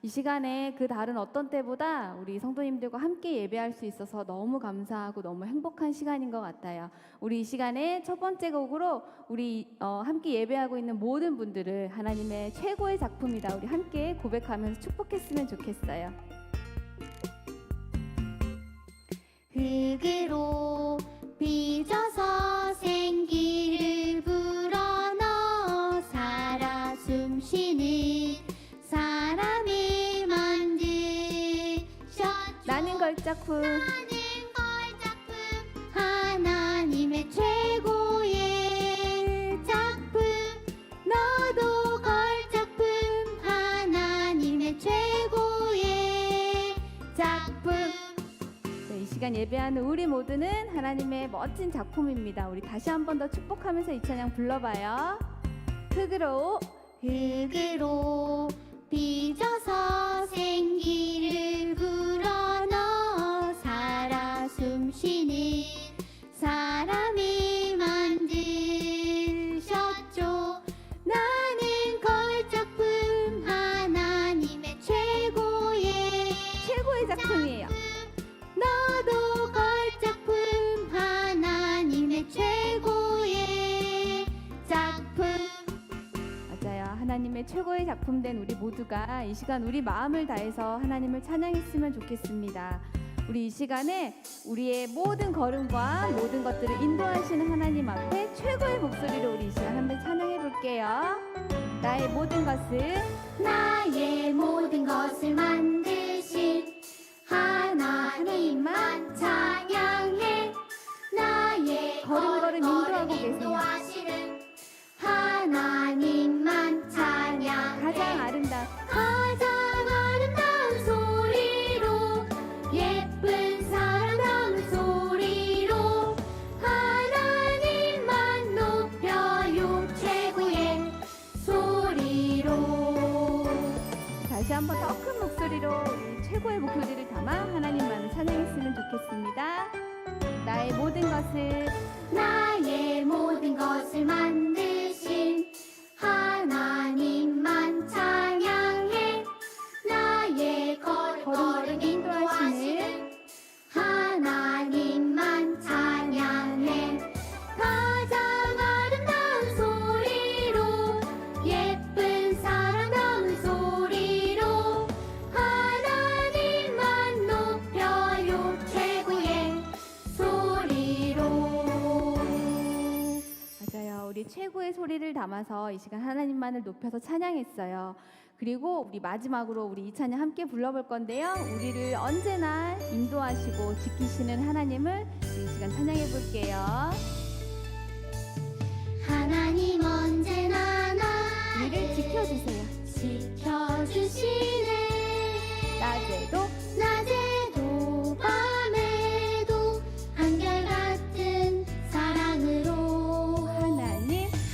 이 시간에 그 다른 어떤 때보다 우리 성도님들과 함께 예배할 수 있어서 너무 감사하고 너무 행복한 시간인 것 같아요. 우리 이 시간에 첫 번째 곡으로 우리 함께 예배하고 있는 모든 분들을 하나님의 최고의 작품이다 우리 함께 고백하면서 축복했으면 좋겠어요. 흙으로 빚어서 생기를 불어넣어 살아 숨쉬는 사람을 만드셨죠. 나는 걸작품 나는 걸작품 하나님의 최고의 작품 너도 걸작품 하나님의 최고의 작품. 이 시간 예배하는 우리 모두는 하나님의 멋진 작품입니다. 우리 다시 한 번 더 축복하면서 이 찬양 불러봐요. 흙으로 빚어서 생기를 불어넣어 살아 숨쉬는 사람을 만드셨죠. 나는 걸작품 하나님의 최고의 작품이에요. 너도 걸작품 하나님의 최고의 작품. 맞아요. 하나님의 최고의 작품 된 우리 모두가 이 시간 우리 마음을 다해서 하나님을 찬양했으면 좋겠습니다. 우리 이 시간에 우리의 모든 걸음과 모든 것들을 인도하시는 하나님 앞에 최고의 목소리로 우리 이 시간 한번 찬양해 볼게요. 나의 모든 것을 만드신 하나님만 찬양해. 나의 걸음걸음 인도하고 계세요. 인도하시는 하나님만 찬양해. 가장 아름다운 소리로 예쁜 사랑하는 소리로 하나님만 높여요. 최고의 소리로. 다시 한번 더 큰 목소리로 우리 최고의 목소리를 담아 하나님만 찬양했으면 좋겠습니다. 나의 모든 것을 만드신 하나님만 찬양해. 나의 걸음걸음 인도하시는 하나님만 찬양해. 가장 아름다운 소리로 예쁜 사랑하는 소리로 하나님만 높여요. 최고의 소리로. 맞아요. 우리 최고의 소리를 담아서 이 시간 하나님만을 높여서 찬양했어요. 그리고 우리 마지막으로 우리 이 찬양 함께 불러볼 건데요. 우리를 언제나 인도하시고 지키시는 하나님을 이 시간 찬양해 볼게요. 하나님 언제나 우리를 지켜주세요. 지켜주시네. 낮에도 밤에도 한결같은 사랑으로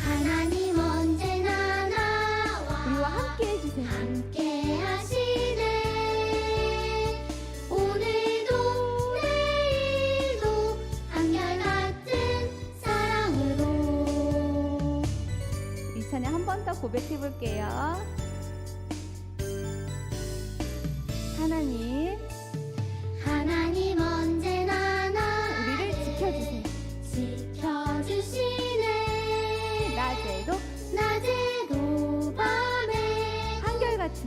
하나님 언제나 나와 우리와 함께 해주세요. 함께 하시네. 오늘도 내일도 한결같은 사랑으로. 이 찬양 한 번 더 고백해 볼게요. 하나님 언제나 우리를 지켜주세요. 지켜주시네. 낮에도 밤에 한결같은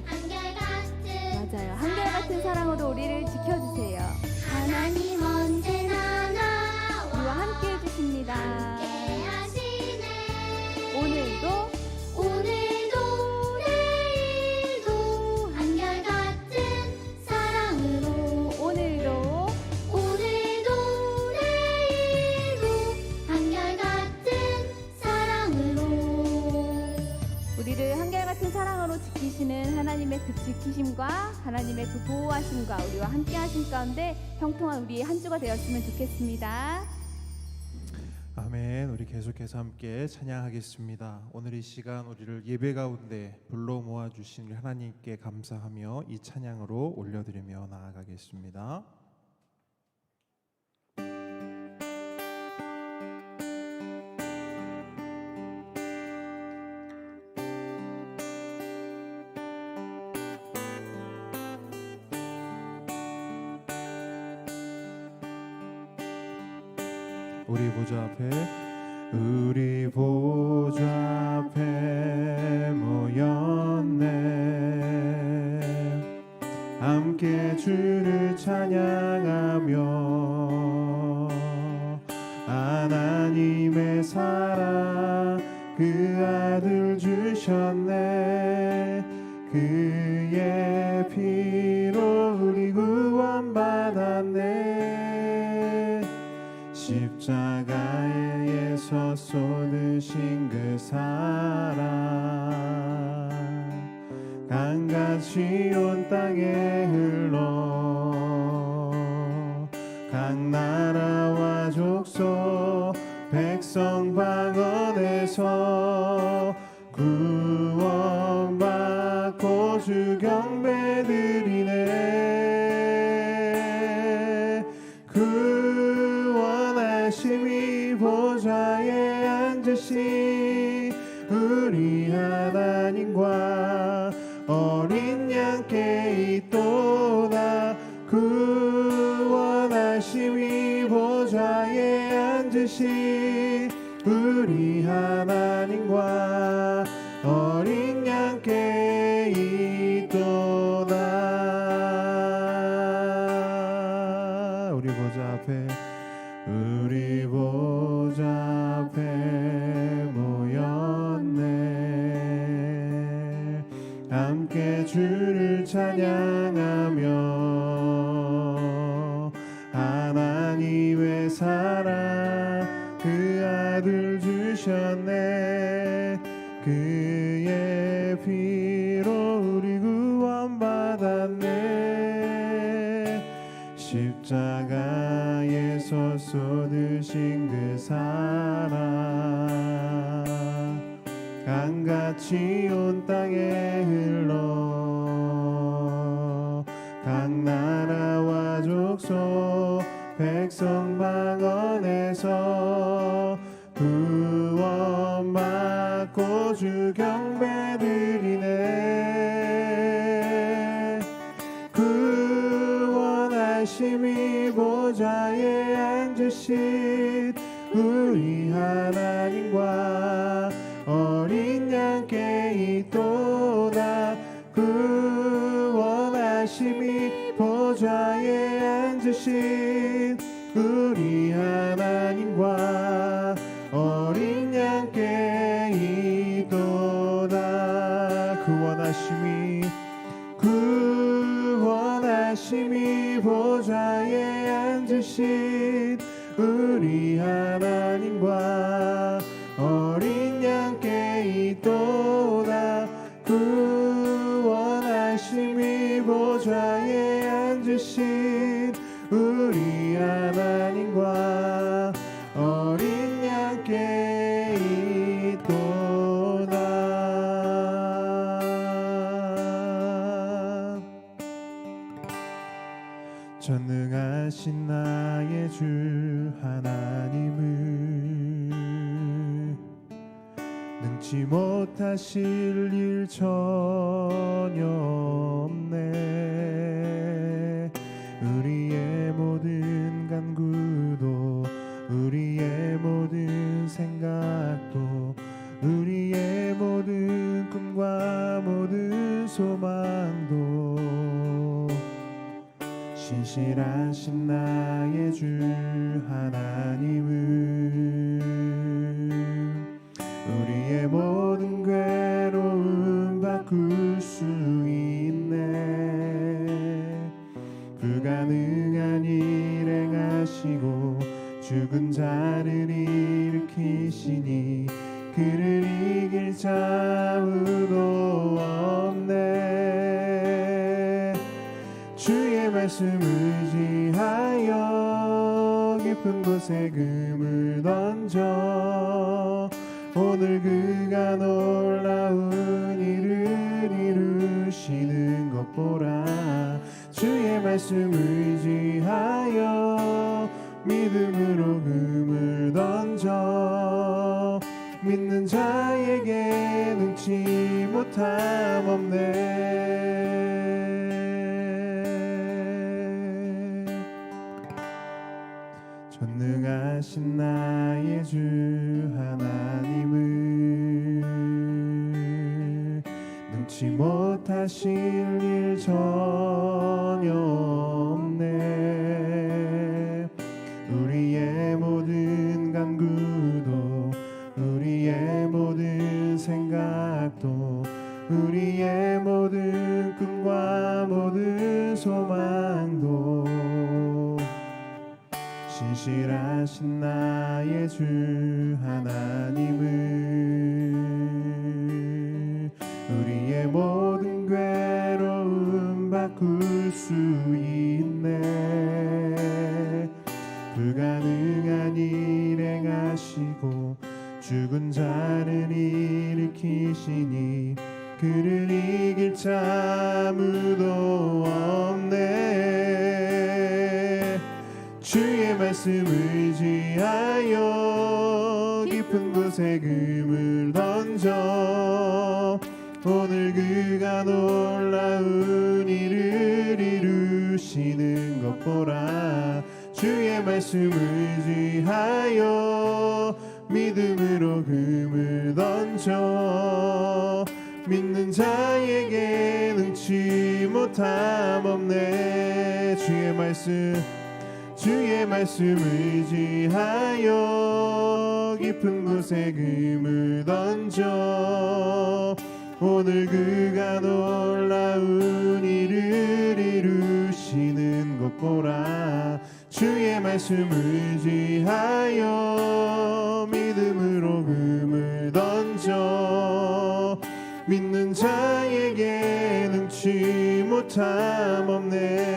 맞아요. 한결같은 사랑으로 우리를 지켜주세요. 하나님 언제나 우리와 함께 해주십니다. 함께 하시네. 오늘도 내일도 한결같은 사랑으로. 오늘도 내일도 한결같은 사랑으로. 우리를 한결같은 사랑으로 지키시는 하나님의 그 지키심과 하나님의 그 보호하심과 우리와 함께 하심 가운데 형통한 우리의 한 주가 되었으면 좋겠습니다. 아멘. 우리 계속해서 함께 찬양하겠습니다. 오늘 이 시간 우리를 예배 가운데 불러 모아주신 하나님께 감사하며 이 찬양으로 올려드리며 나아가겠습니다. 우리 보좌 앞에 우리 보좌 앞에 모였네 함께 주를 찬양하며 하나님의 사랑 그 아들 주셨네 그의 피로 우리 구원받았네 십자가에서 쏟으신 그 사랑 강같이 온 땅에 흘러 각 나라와 족속 백성 방언에서 구원받고 주 경배드리네 구원하심이 보좌에 앉으신 우리 하나님과 어린 양께 있도다 구원하심이 보좌에 앉으신 우리 하나님과 어린 양께 있도다 우리 보좌 앞에 우리 보좌 앞에 모였네 함께 주를 찬양하며 하나님의 사랑 그 아들 주셨네 그의 피로 우리 구원받았네 십자가에서 쏟으신 그 사랑 강같이 온 땅에 흘러 각 나라와 족속 백성 방언에서 구원받고 주 경배드리네 구원하심이 보좌에 앉으신 우리 하나님과 어린 양께 있도다 구원하심이 보좌에 앉으신 우리 하나님과 어린 양께 있도다 구원하심이 보좌에 앉으신 우리 하나님과 어린 양께 있도다 구원하심이 보좌에 앉으신 우리 하나님과 어린 양께 있도다 전능하신 나의 주 하나님은 능치 못하실 일 전혀 없네 우리의 모든 간구도 우리의 모든 생각도 우리의 모든 꿈과 모든 소망도 신실하신 나의 주 하나님은 우리의 모든 괴로움 바꿀 수 있네 불가능한 일 행하시고 죽은 자를 일으키시니 그를 이길 자우도 없네 주의 말씀 의지하여 깊은 곳에 금을 던져 오늘 그가 놀라운 일을 이루시는 것 보라 주의 말씀 의지하여 믿음으로 금을 던져 믿는 자에게 능치 못함 없네 전능하신 나의 주 하나님을 능치 못하실 일 전혀 없네. 우리의 모든 간구도 우리의 모든 생각도 우리의 모든 꿈과 모든 소망도 신실하신 나의 주 하나님을 우리의 모든 괴로움 바꿀 수 있네. 불가능한 일 행하시고 죽은 자는 일으키시니 그를 이길 자 아무도 없네. 주의 말씀 의지하여 깊은 곳에 금을 던져 오늘 그가 놀라운 일을 이루시는 것 보라. 주의 말씀 의지하여 믿음으로 금을 던져 믿는 자에게 능치 못함 없네. 주의 말씀 의지하여 깊은 곳에 금을 던져 오늘 그가 놀라운 일을 이루시는 것 보라. 주의 말씀 의지하여 믿음으로 금을 던져 믿는 자에게 능치 못함 없네.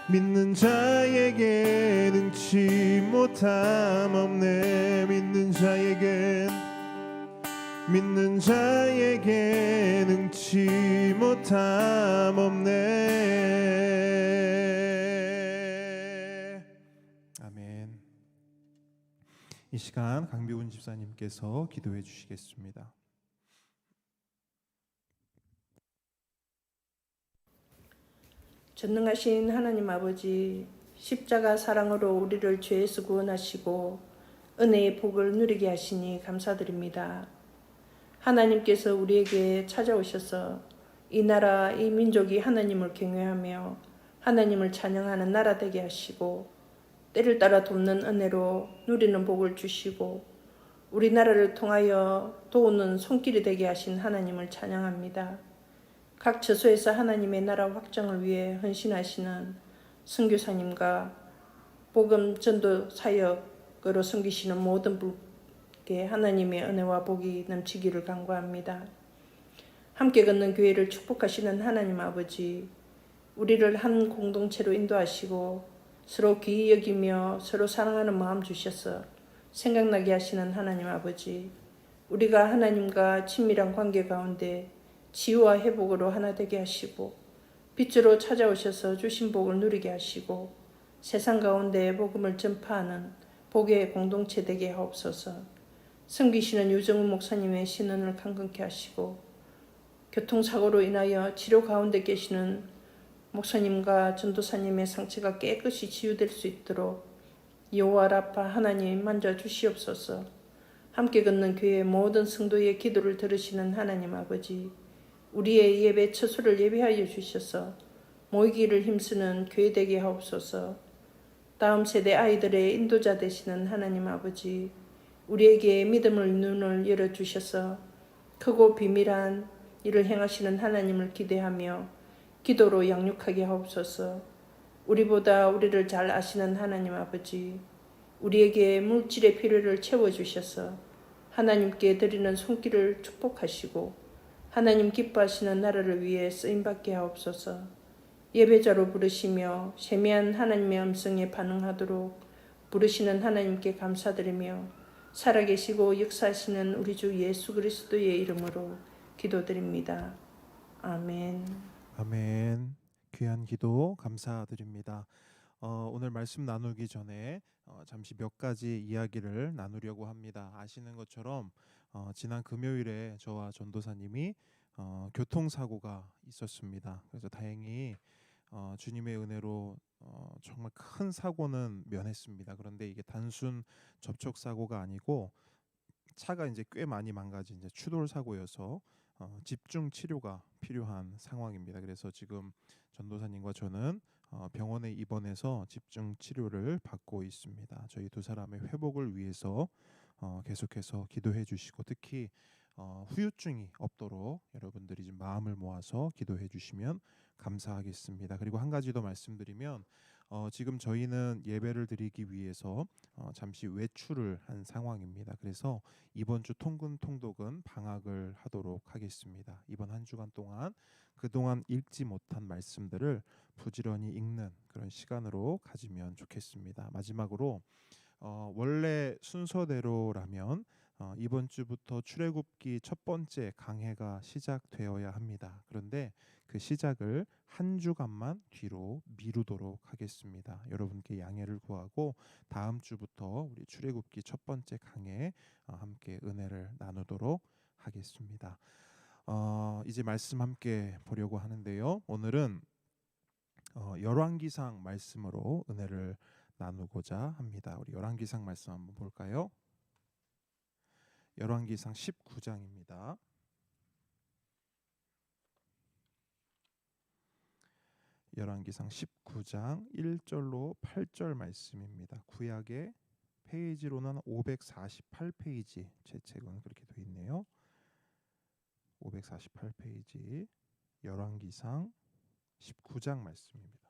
믿는 자에게 능치 못함 없네. 믿는 자에게 능치 못함 없네. 아멘. 이 시간 강비훈 집사님께서 기도해 주시겠습니다. 전능하신 하나님 아버지, 십자가 사랑으로 우리를 죄에서 구원하시고 은혜의 복을 누리게 하시니 감사드립니다. 하나님께서 우리에게 찾아오셔서 이 나라, 이 민족이 하나님을 경외하며 하나님을 찬양하는 나라 되게 하시고 때를 따라 돕는 은혜로 누리는 복을 주시고 우리나라를 통하여 도우는 손길이 되게 하신 하나님을 찬양합니다. 각 처소에서 하나님의 나라 확장을 위해 헌신하시는 선교사님과 복음 전도 사역으로 섬기시는 모든 분께 하나님의 은혜와 복이 넘치기를 간구합니다. 함께 걷는 교회를 축복하시는 하나님 아버지, 우리를 한 공동체로 인도하시고 서로 귀히 여기며 서로 사랑하는 마음 주셔서 생각나게 하시는 하나님 아버지, 우리가 하나님과 친밀한 관계 가운데 치유와 회복으로 하나 되게 하시고 빛으로 찾아오셔서 주신 복을 누리게 하시고 세상 가운데 복음을 전파하는 복의 공동체 되게 하옵소서. 섬기시는 유정훈 목사님의 신원을 강건케 하시고 교통사고로 인하여 치료 가운데 계시는 목사님과 전도사님의 상처가 깨끗이 치유될 수 있도록 여호와 라파 하나님 만져주시옵소서. 함께 걷는 교회 모든 성도의 기도를 들으시는 하나님 아버지, 우리의 예배 처소를 예배하여 주셔서 모이기를 힘쓰는 교회 되게 하옵소서. 다음 세대 아이들의 인도자 되시는 하나님 아버지, 우리에게 믿음의 눈을 열어주셔서 크고 비밀한 일을 행하시는 하나님을 기대하며 기도로 양육하게 하옵소서. 우리보다 우리를 잘 아시는 하나님 아버지, 우리에게 물질의 필요를 채워주셔서 하나님께 드리는 손길을 축복하시고 하나님 기뻐하시는 나라를 위해 쓰임받게 하옵소서. 예배자로 부르시며 세미한 하나님의 음성에 반응하도록 부르시는 하나님께 감사드리며 살아계시고 역사하시는 우리 주 예수 그리스도의 이름으로 기도드립니다. 아멘. 아멘. 귀한 기도 감사드립니다. 오늘 말씀 나누기 전에 잠시 몇 가지 이야기를 나누려고 합니다. 아시는 것처럼 지난 금요일에 저와 전도사님이 교통사고가 있었습니다. 그래서 다행히 주님의 은혜로 정말 큰 사고는 면했습니다. 그런데 이게 단순 접촉 사고가 아니고 차가 이제 꽤 많이 망가진 이제 추돌 사고여서 집중 치료가 필요한 상황입니다. 그래서 지금 전도사님과 저는 병원에 입원해서 집중 치료를 받고 있습니다. 저희 두 사람의 회복을 위해서 계속해서 기도해 주시고 특히 후유증이 없도록 여러분들이 좀 마음을 모아서 기도해 주시면 감사하겠습니다. 그리고 한 가지 더 말씀드리면 지금 저희는 예배를 드리기 위해서 잠시 외출을 한 상황입니다. 그래서 이번 주 통근 통독은 방학을 하도록 하겠습니다. 이번 한 주간 동안 그동안 읽지 못한 말씀들을 부지런히 읽는 그런 시간으로 가지면 좋겠습니다. 마지막으로 원래 순서대로라면 이번 주부터 출애굽기 첫 번째 강해가 시작되어야 합니다. 그런데 그 시작을 한 주간만 뒤로 미루도록 하겠습니다. 여러분께 양해를 구하고 다음 주부터 우리 출애굽기 첫 번째 강해 함께 은혜를 나누도록 하겠습니다. 이제 말씀 함께 보려고 하는데요. 오늘은 열왕기상 말씀으로 은혜를 나누고자 합니다. 우리 열왕기상 말씀 한번 볼까요? 열왕기상 19장입니다. 열왕기상 19장 1절로 8절 말씀입니다. 구약의 페이지로는 548페이지, 제 책은 그렇게 되어 있네요. 548페이지 열왕기상 19장 말씀입니다.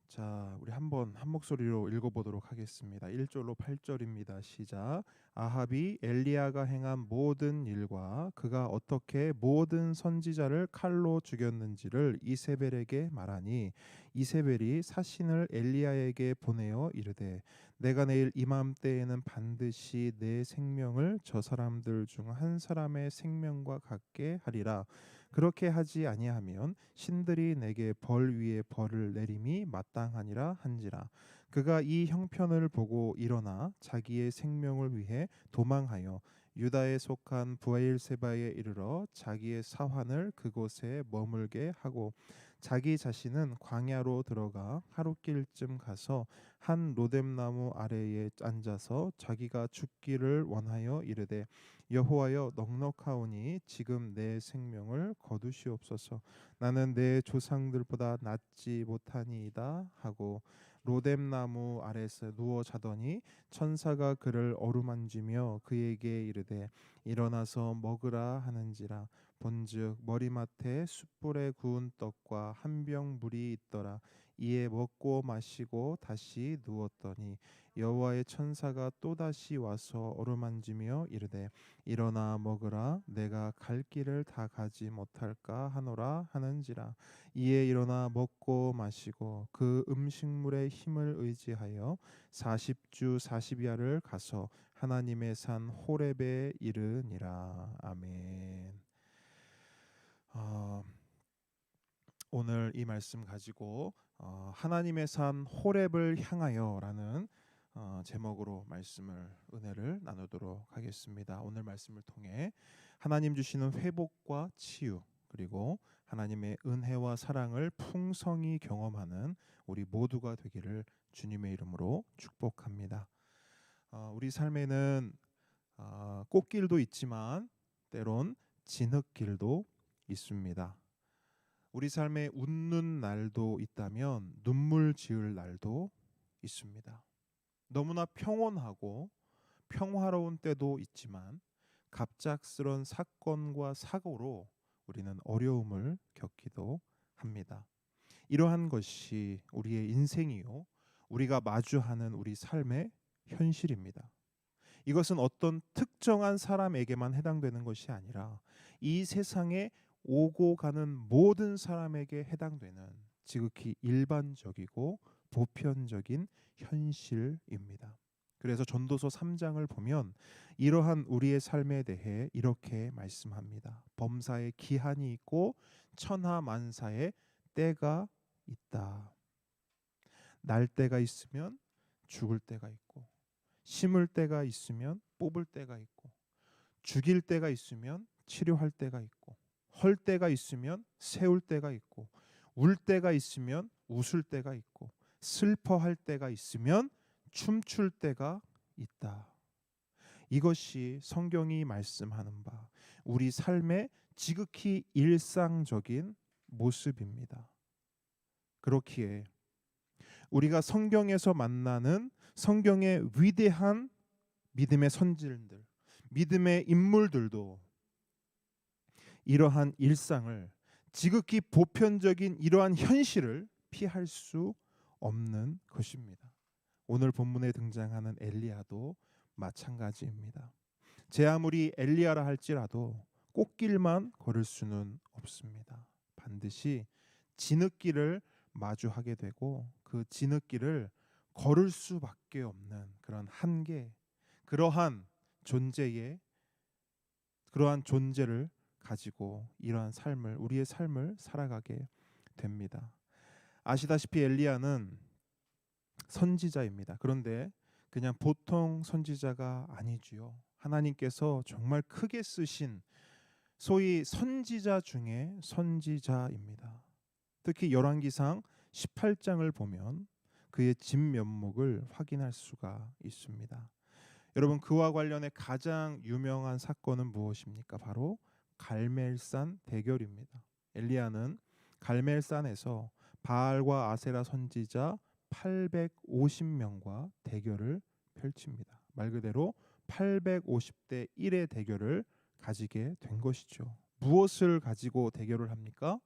자, 우리 한번 한 목소리로 읽어보도록 하겠습니다. 1절로 8절입니다. 시작. 아합이 엘리야가 행한 모든 일과 그가 어떻게 모든 선지자를 칼로 죽였는지를 이세벨에게 말하니 이세벨이 사신을 엘리야에게 보내어 이르되 내가 내일 이맘때에는 반드시 내 생명을 저 사람들 중 한 사람의 생명과 같게 하리라. 그렇게 하지 아니하면 신들이 내게 벌 위에 벌을 내림이 마땅하니라 한지라. 그가 이 형편을 보고 일어나 자기의 생명을 위해 도망하여 유다에 속한 브엘세바에 이르러 자기의 사환을 그곳에 머물게 하고 자기 자신은 광야로 들어가 하룻길쯤 가서 한 로뎀나무 아래에 앉아서 자기가 죽기를 원하여 이르되 여호와여 넉넉하오니 지금 내 생명을 거두시옵소서. 나는 내 조상들보다 낫지 못하니이다 하고 로뎀나무 아래서 누워 자더니 천사가 그를 어루만지며 그에게 이르되 일어나서 먹으라 하는지라. 본즉 머리맡에 숯불에 구운 떡과 한 병 물이 있더라. 이에 먹고 마시고 다시 누웠더니 여호와의 천사가 또다시 와서 어루만지며 이르되 일어나 먹으라. 내가 갈 길을 다 가지 못할까 하노라 하는지라. 이에 일어나 먹고 마시고 그 음식물의 힘을 의지하여 40주 40야를 가서 하나님의 산 호렙에 이르니라. 아멘. 오늘 이 말씀 가지고 하나님의 산 호렙을 향하여라는 제목으로 말씀을 은혜를 나누도록 하겠습니다. 오늘 말씀을 통해 하나님 주시는 회복과 치유 그리고 하나님의 은혜와 사랑을 풍성히 경험하는 우리 모두가 되기를 주님의 이름으로 축복합니다. 우리 삶에는 꽃길도 있지만 때론 진흙길도 있습니다. 우리 삶에 웃는 날도 있다면 눈물 지을 날도 있습니다. 너무나 평온하고 평화로운 때도 있지만 갑작스런 사건과 사고로 우리는 어려움을 겪기도 합니다. 이러한 것이 우리의 인생이요, 우리가 마주하는 우리 삶의 현실입니다. 이것은 어떤 특정한 사람에게만 해당되는 것이 아니라 이 세상에 오고 가는 모든 사람에게 해당되는 지극히 일반적이고 보편적인 현실입니다. 그래서 전도서 3장을 보면 이러한 우리의 삶에 대해 이렇게 말씀합니다. 범사에 기한이 있고 천하만사에 때가 있다. 날 때가 있으면 죽을 때가 있고 심을 때가 있으면 뽑을 때가 있고 죽일 때가 있으면 치료할 때가 있고, 헐 때가 있으면 세울 때가 있고, 울 때가 있으면 웃을 때가 있고, 슬퍼할 때가 있으면 춤출 때가 있다. 이것이 성경이 말씀하는 바 우리 삶의 지극히 일상적인 모습입니다. 그렇기에 우리가 성경에서 만나는 성경의 위대한 믿음의 선질들, 믿음의 인물들도 이러한 일상을, 지극히 보편적인 이러한 현실을 피할 수 없는 것입니다. 오늘 본문에 등장하는 엘리야도 마찬가지입니다. 제 아무리 엘리야라 할지라도 꽃길만 걸을 수는 없습니다. 반드시 진흙길을 마주하게 되고 그 진흙길을 걸을 수밖에 없는 그런 한계, 그러한 존재를 가지고 이러한 삶을, 우리의 삶을 살아가게 됩니다. 아시다시피 엘리야는 선지자입니다. 그런데 그냥 보통 선지자가 아니지요. 하나님께서 정말 크게 쓰신 소위 선지자 중에 선지자입니다. 특히 열왕기상 18장을 보면 그의 진면목을 확인할 수가 있습니다. 여러분, 그와 관련해 가장 유명한 사건은 무엇입니까? 바로 갈멜산 대결입니다. 엘리야는 갈멜산에서 바알과 아세라 선지자 850명과 대결을 펼칩니다. 말 그대로 850대 1의 대결을 가지게 된 것이죠. 무엇을 가지고 대결을 합니까?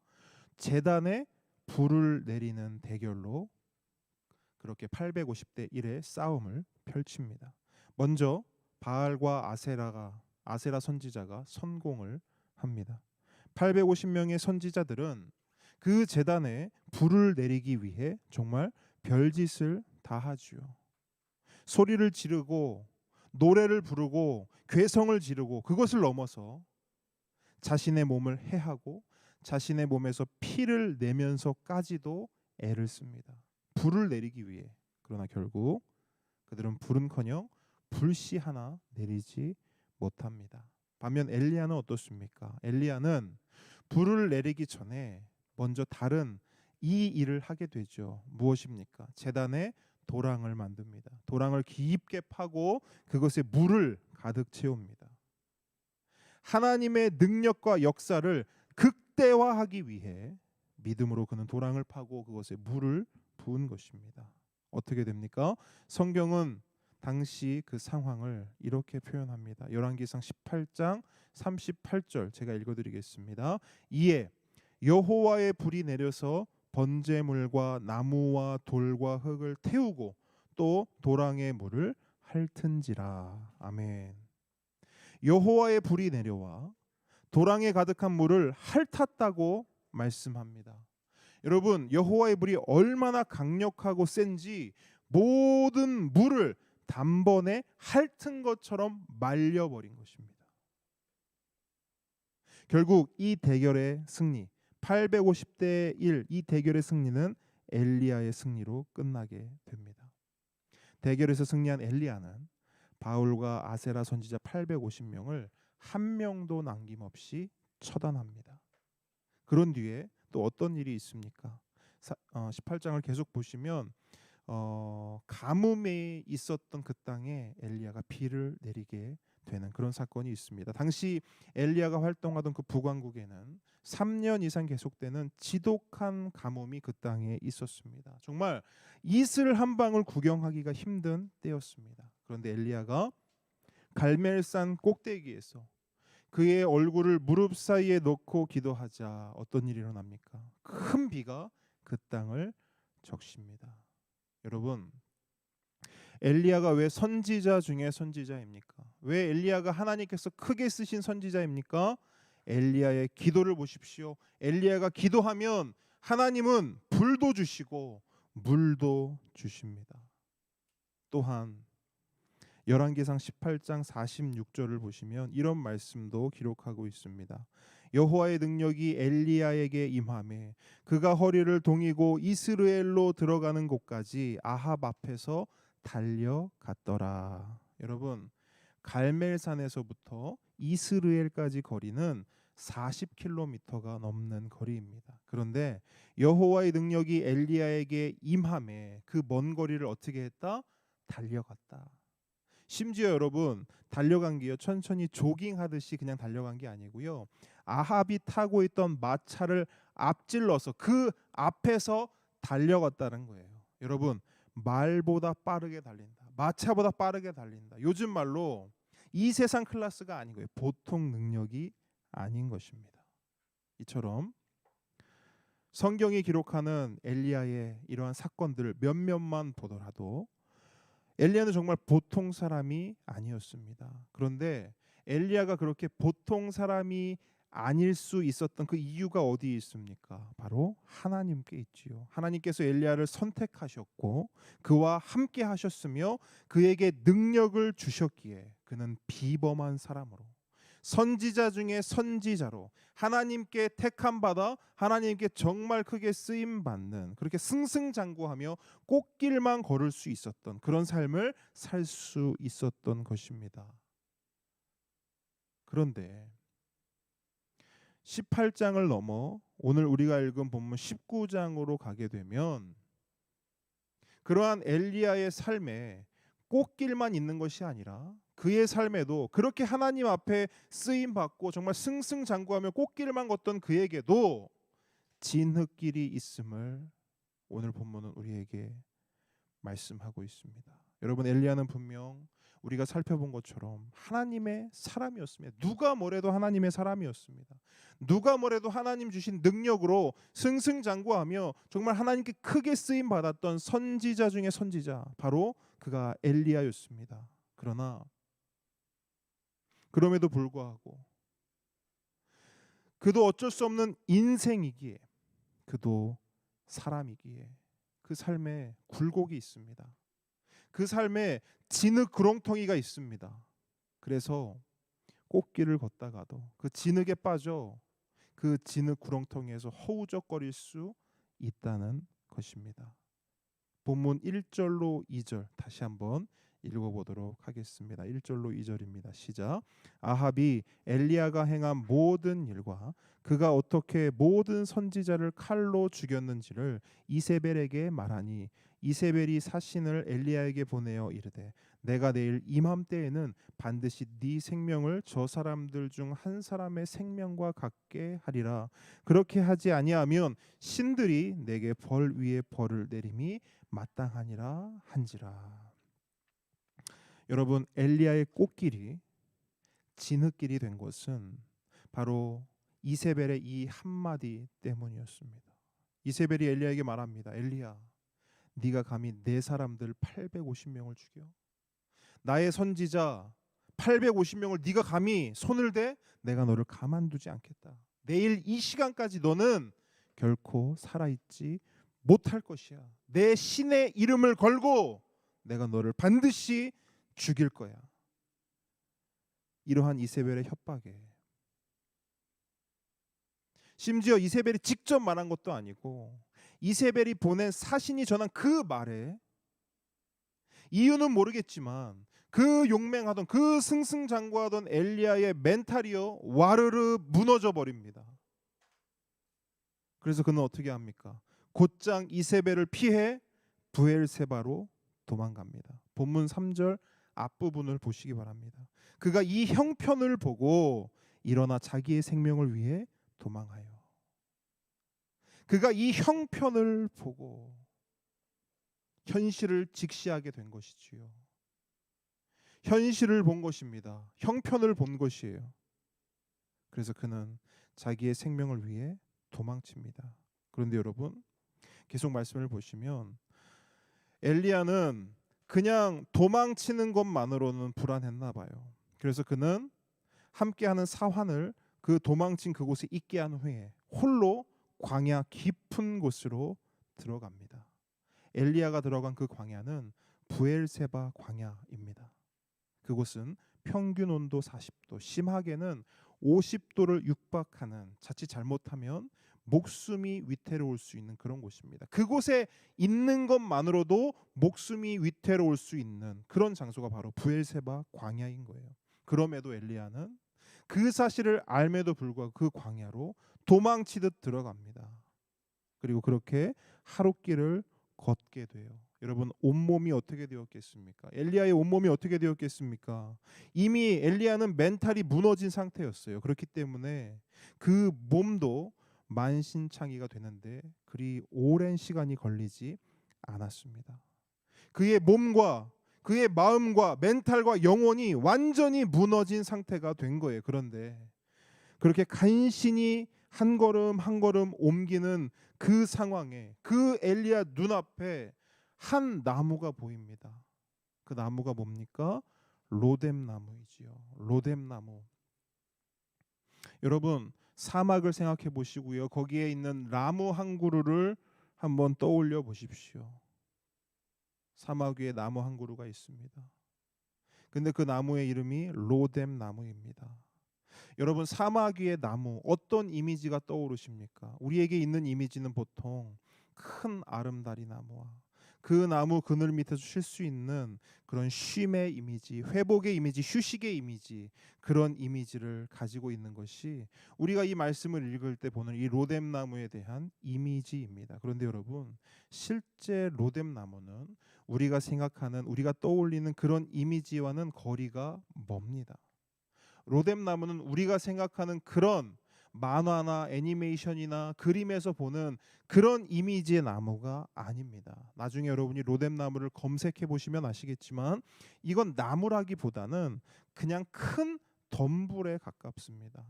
제단에 불을 내리는 대결로 그렇게 850대 1의 싸움을 펼칩니다. 먼저 바알과 아세라 선지자가 선공을 합니다. 850명의 선지자들은 그 제단에 불을 내리기 위해 정말 별짓을 다 하지요. 소리를 지르고 노래를 부르고 괴성을 지르고 그것을 넘어서 자신의 몸을 해하고 자신의 몸에서 피를 내면서까지도 애를 씁니다. 불을 내리기 위해. 그러나 결국 그들은 불은커녕 불씨 하나 내리지 못합니다. 반면 엘리야는 어떻습니까? 엘리야는 불을 내리기 전에 먼저 다른 이 일을 하게 되죠. 무엇입니까? 제단에 도랑을 만듭니다. 도랑을 깊게 파고 그것에 물을 가득 채웁니다. 하나님의 능력과 역사를 극대화하기 위해 믿음으로 그는 도랑을 파고 그것에 물을 부은 것입니다. 어떻게 됩니까? 성경은 당시 그 상황을 이렇게 표현합니다. 열왕기상 18장 38절 제가 읽어드리겠습니다. 이에 여호와의 불이 내려서 번제물과 나무와 돌과 흙을 태우고 또 도랑의 물을 핥은지라. 아멘. 여호와의 불이 내려와 도랑에 가득한 물을 핥았다고 말씀합니다. 여러분, 여호와의 불이 얼마나 강력하고 센지 모든 물을 단번에 핥은 것처럼 말려버린 것입니다. 결국 이 대결의 승리, 850대 1, 이 대결의 승리는 엘리야의 승리로 끝나게 됩니다. 대결에서 승리한 엘리야는 바울과 아세라 선지자 850명을 한 명도 남김없이 처단합니다. 그런 뒤에 또 어떤 일이 있습니까? 18장을 계속 보시면 가뭄에 있었던 그 땅에 엘리야가 비를 내리게 되는 그런 사건이 있습니다. 당시 엘리야가 활동하던 그 북왕국에는 3년 이상 계속되는 지독한 가뭄이 그 땅에 있었습니다. 정말 이슬 한 방울 구경하기가 힘든 때였습니다. 그런데 엘리야가 갈멜산 꼭대기에서 그의 얼굴을 무릎 사이에 넣고 기도하자 어떤 일이 일어납니까? 큰 비가 그 땅을 적십니다. 여러분, 엘리야가 왜 선지자 중에 선지자입니까? 왜 엘리야가 하나님께서 크게 쓰신 선지자입니까? 엘리야의 기도를 보십시오. 엘리야가 기도하면 하나님은 불도 주시고 물도 주십니다. 또한 열왕기상 18장 46절을 보시면 이런 말씀도 기록하고 있습니다. 여호와의 능력이 엘리야에게 임하매 그가 허리를 동이고 이스라엘로 들어가는 곳까지 아합 앞에서 달려갔더라. 여러분, 갈멜산에서부터 이스르엘까지 거리는 40km가 넘는 거리입니다. 그런데 여호와의 능력이 엘리야에게 임함에 그 먼 거리를 어떻게 했다? 달려갔다. 심지어 여러분 달려간 게요, 천천히 조깅하듯이 그냥 달려간 게 아니고요, 아합이 타고 있던 마차를 앞질러서 그 앞에서 달려갔다는 거예요. 여러분, 말보다 빠르게 달린다, 마차보다 빠르게 달린다, 요즘 말로 이 세상 클래스가 아니고요, 보통 능력이 아닌 것입니다. 이처럼 성경이 기록하는 엘리야의 이러한 사건들을 몇몇만 보더라도 엘리야는 정말 보통 사람이 아니었습니다. 그런데 엘리야가 그렇게 보통 사람이 아닐 수 있었던 그 이유가 어디에 있습니까? 바로 하나님께 있지요. 하나님께서 엘리야를 선택하셨고 그와 함께 하셨으며 그에게 능력을 주셨기에 그는 비범한 사람으로, 선지자 중에 선지자로 하나님께 택함 받아 하나님께 정말 크게 쓰임 받는, 그렇게 승승장구하며 꽃길만 걸을 수 있었던 그런 삶을 살 수 있었던 것입니다. 그런데 18장을 넘어 오늘 우리가 읽은 본문 19장으로 가게 되면 그러한 엘리야의 삶에 꽃길만 있는 것이 아니라 그의 삶에도 그렇게 하나님 앞에 쓰임 받고 정말 승승장구하며 꽃길만 걷던 그에게도 진흙길이 있음을 오늘 본문은 우리에게 말씀하고 있습니다. 여러분, 엘리야는 분명 우리가 살펴본 것처럼 하나님의 사람이었습니다. 누가 뭐래도 하나님의 사람이었습니다. 누가 뭐래도 하나님 주신 능력으로 승승장구하며 정말 하나님께 크게 쓰임 받았던 선지자 중에 선지자, 바로 그가 엘리야였습니다. 그러나 그럼에도 불구하고 그도 어쩔 수 없는 인생이기에, 그도 사람이기에 그 삶에 굴곡이 있습니다. 그 삶에 진흙 구렁텅이가 있습니다. 그래서 꽃길을 걷다가도 그 진흙에 빠져 그 진흙 구렁텅이에서 허우적거릴 수 있다는 것입니다. 본문 1절로 2절 다시 한번 읽어보도록 하겠습니다. 1절로 2절입니다. 시작. 아합이 엘리야가 행한 모든 일과 그가 어떻게 모든 선지자를 칼로 죽였는지를 이세벨에게 말하니 이세벨이 사신을 엘리야에게 보내어 이르되 내가 내일 이맘때에는 반드시 네 생명을 저 사람들 중 한 사람의 생명과 같게 하리라. 그렇게 하지 아니하면 신들이 내게 벌 위에 벌을 내림이 마땅하니라 한지라. 여러분, 엘리야의 꽃길이 진흙길이 된 것은 바로 이세벨의 이 한마디 때문이었습니다. 이세벨이 엘리야에게 말합니다. 엘리야, 네가 감히 내 사람들 850명을 죽여? 나의 선지자 850명을 네가 감히 손을 대? 내가 너를 가만두지 않겠다. 내일 이 시간까지 너는 결코 살아있지 못할 것이야. 내 신의 이름을 걸고 내가 너를 반드시 죽일 거야. 이러한 이세벨의 협박에 심지어 이세벨이 직접 말한 것도 아니고 이세벨이 보낸 사신이 전한 그 말에 이유는 모르겠지만 그 용맹하던 그 승승장구하던 엘리야의 멘탈이요 와르르 무너져 버립니다. 그래서 그는 어떻게 합니까? 곧장 이세벨을 피해 브엘세바로 도망갑니다. 본문 3절 앞부분을 보시기 바랍니다. 그가 이 형편을 보고 일어나 자기의 생명을 위해 도망하여. 그가 이 형편을 보고 현실을 직시하게 된 것이지요. 현실을 본 것입니다. 형편을 본 것이에요. 그래서 그는 자기의 생명을 위해 도망칩니다. 그런데 여러분, 계속 말씀을 보시면 엘리야는 그냥 도망치는 것만으로는 불안했나 봐요. 그래서 그는 함께하는 사환을 그 도망친 그곳에 있게 한 후에 홀로 광야 깊은 곳으로 들어갑니다. 엘리야가 들어간 그 광야는 브엘세바 광야입니다. 그곳은 평균 온도 40도, 심하게는 50도를 육박하는, 자칫 잘못하면 목숨이 위태로울 수 있는 그런 곳입니다. 그곳에 있는 것만으로도 목숨이 위태로울 수 있는 그런 장소가 바로 브엘세바 광야인 거예요. 그럼에도 엘리야는 그 사실을 알매도 불구하고 그 광야로 도망치듯 들어갑니다. 그리고 그렇게 하룻길을 걷게 돼요. 여러분, 온몸이 어떻게 되었겠습니까? 엘리야의 온몸이 어떻게 되었겠습니까? 이미 엘리야는 멘탈이 무너진 상태였어요. 그렇기 때문에 그 몸도 만신창이가 되는데 그리 오랜 시간이 걸리지 않았습니다. 그의 몸과 그의 마음과 멘탈과 영혼이 완전히 무너진 상태가 된 거예요. 그런데 그렇게 간신히 한 걸음 한 걸음 옮기는 그 상황에 그 엘리야 눈앞에 한 나무가 보입니다. 그 나무가 뭡니까? 로뎀 나무이지요. 로뎀 나무. 여러분, 사막을 생각해 보시고요. 거기에 있는 나무 한 그루를 한번 떠올려 보십시오. 사막 위에 나무 한 그루가 있습니다. 근데 그 나무의 이름이 로뎀 나무입니다. 여러분, 사막 위의 나무, 어떤 이미지가 떠오르십니까? 우리에게 있는 이미지는 보통 큰 아름다리 나무와 그 나무 그늘 밑에서 쉴 수 있는 그런 쉼의 이미지, 회복의 이미지, 휴식의 이미지, 그런 이미지를 가지고 있는 것이 우리가 이 말씀을 읽을 때 보는 이 로뎀 나무에 대한 이미지입니다. 그런데 여러분, 실제 로뎀 나무는 우리가 생각하는, 우리가 떠올리는 그런 이미지와는 거리가 멉니다. 로뎀 나무는 우리가 생각하는 그런 만화나 애니메이션이나 그림에서 보는 그런 이미지의 나무가 아닙니다. 나중에 여러분이 로뎀 나무를 검색해 보시면 아시겠지만 이건 나무라기보다는 그냥 큰 덤불에 가깝습니다.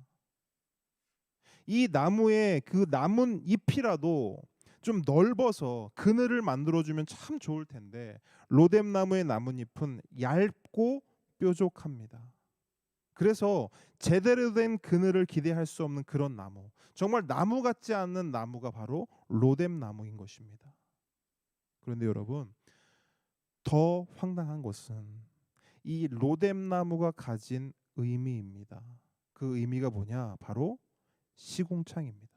이 나무의 그 나뭇 잎이라도 좀 넓어서 그늘을 만들어주면 참 좋을 텐데 로뎀 나무의 나뭇잎은 얇고 뾰족합니다. 그래서 제대로 된 그늘을 기대할 수 없는 그런 나무, 정말 나무 같지 않는 나무가 바로 로뎀 나무인 것입니다. 그런데 여러분, 더 황당한 것은 이 로뎀 나무가 가진 의미입니다. 그 의미가 뭐냐? 바로 시궁창입니다.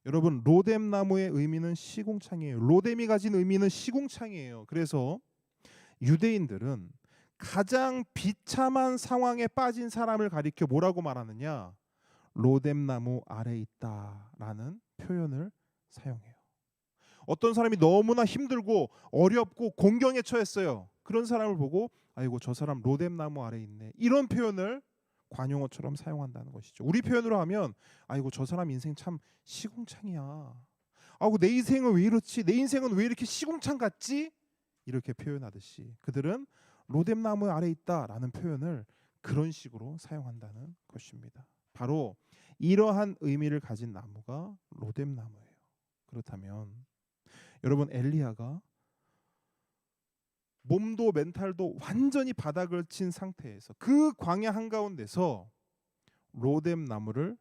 여러분, 로뎀 나무의 의미는 시궁창이에요. 로뎀이 가진 의미는 시궁창이에요. 그래서 유대인들은 가장 비참한 상황에 빠진 사람을 가리켜 뭐라고 말하느냐? 로뎀 나무 아래 있다라는 표현을 사용해요. 어떤 사람이 너무나 힘들고 어렵고 공경에 처했어요. 그런 사람을 보고 아이고 저 사람 로뎀 나무 아래 있네. 이런 표현을 관용어처럼 사용한다는 것이죠. 우리 표현으로 하면 아이고 저 사람 인생 참 시궁창이야. 아이고 내 인생은 왜 이렇지? 내 인생은 왜 이렇게 시궁창 같지? 이렇게 표현하듯이 그들은 로뎀 나무 아래 있다라는 표현을 그런 식으로 사용한다는 것입니다. 바로 이러한 의미를 가진 나무가 로뎀 나무예요. 그렇다면 여러분, 엘리야가 몸도 멘탈도 완전히 바닥을 친 상태에서 그 광야 한가운데서 로뎀 나무를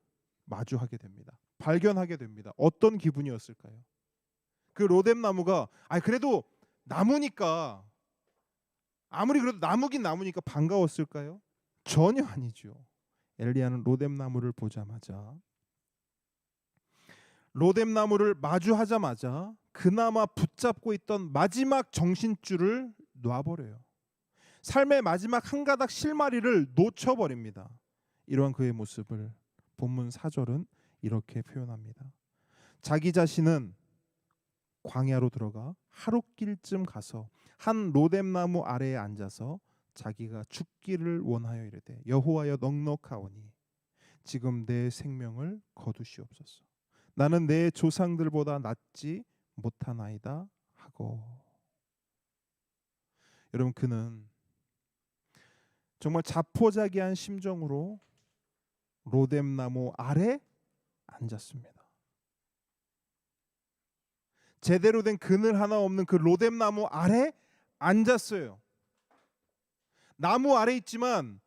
마주하게 됩니다. 발견하게 됩니다. 어떤 기분이었을까요? 그 로뎀 나무가 그래도 나무니까, 아무리 그래도 나무긴 나무니까 반가웠을까요? 전혀 아니죠. 엘리야는 로뎀 나무를 보자마자, 로뎀 나무를 마주하자마자 그나마 붙잡고 있던 마지막 정신줄을 놔버려요. 삶의 마지막 한 가닥 실마리를 놓쳐버립니다. 이러한 그의 모습을 본문 4절은 이렇게 표현합니다. 자기 자신은 광야로 들어가 하룻길쯤 가서 한 로뎀 나무 아래에 앉아서 자기가 죽기를 원하여 이르되 여호와여 넉넉하오니 지금 내 생명을 거두시옵소서. 나는 내 조상들보다 낫지 못하나이다 하고. 여러분, 그는 정말 자포자기한 심정으로 로뎀 나무 아래 앉았습니다. 제대로 된 그늘 하나 없는 그 로뎀 나무 아래 앉았어요. 나무 아래 있지만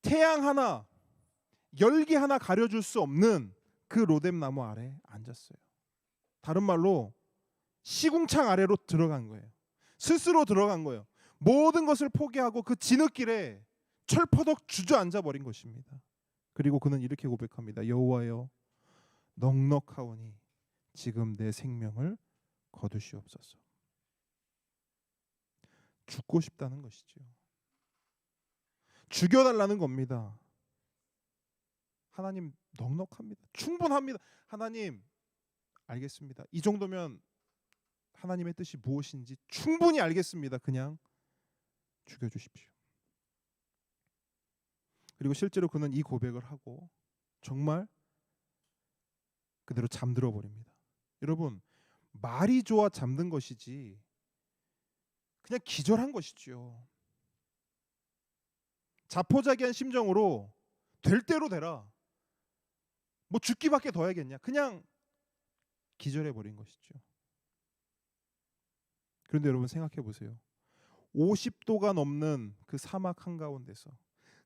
태양 하나, 열기 하나 가려줄 수 없는 그 로뎀 나무 아래 앉았어요. 다른 말로 시궁창 아래로 들어간 거예요. 스스로 들어간 거예요. 모든 것을 포기하고 그 진흙길에 철퍼덕 주저앉아 버린 것입니다. 그리고 그는 이렇게 고백합니다. 여호와여 넉넉하오니 지금 내 생명을 거두시옵소서. 죽고 싶다는 것이죠. 죽여달라는 겁니다. 하나님 넉넉합니다. 충분합니다. 하나님 알겠습니다. 이 정도면 하나님의 뜻이 무엇인지 충분히 알겠습니다. 그냥 죽여주십시오. 그리고 실제로 그는 이 고백을 하고 정말 그대로 잠들어 버립니다. 여러분, 말이 좋아 잠든 것이지 그냥 기절한 것이죠. 자포자기한 심정으로 될 대로 되라. 뭐 죽기밖에 더 해야겠냐. 그냥 기절해 버린 것이죠. 그런데 여러분 생각해 보세요. 50도가 넘는 그 사막 한가운데서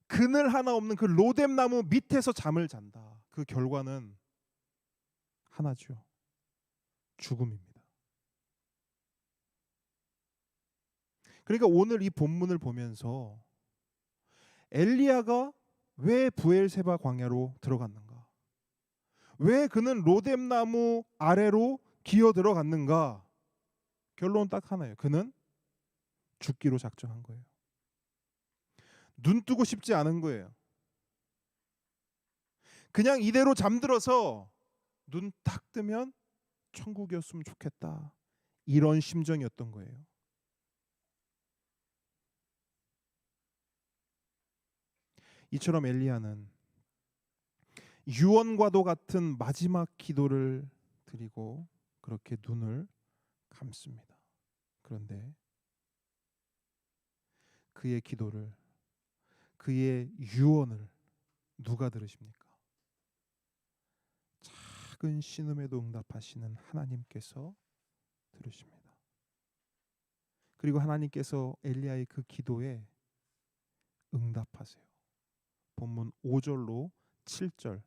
그늘 하나 없는 그 로뎀 나무 밑에서 잠을 잔다. 그 결과는 하나죠. 죽음입니다. 그러니까 오늘 이 본문을 보면서 엘리야가 왜 브엘세바 광야로 들어갔는가? 왜 그는 로뎀 나무 아래로 기어 들어갔는가? 결론은 딱 하나예요. 그는 죽기로 작정한 거예요. 눈 뜨고 싶지 않은 거예요. 그냥 이대로 잠들어서 눈 딱 뜨면 천국이었으면 좋겠다. 이런 심정이었던 거예요. 이처럼 엘리야는 유언과도 같은 마지막 기도를 드리고 그렇게 눈을 감습니다. 그런데 그의 기도를, 그의 유언을 누가 들으십니까? 작은 신음에도 응답하시는 하나님께서 들으십니다. 그리고 하나님께서 엘리야의 그 기도에 응답하세요. 본문 5절로 7절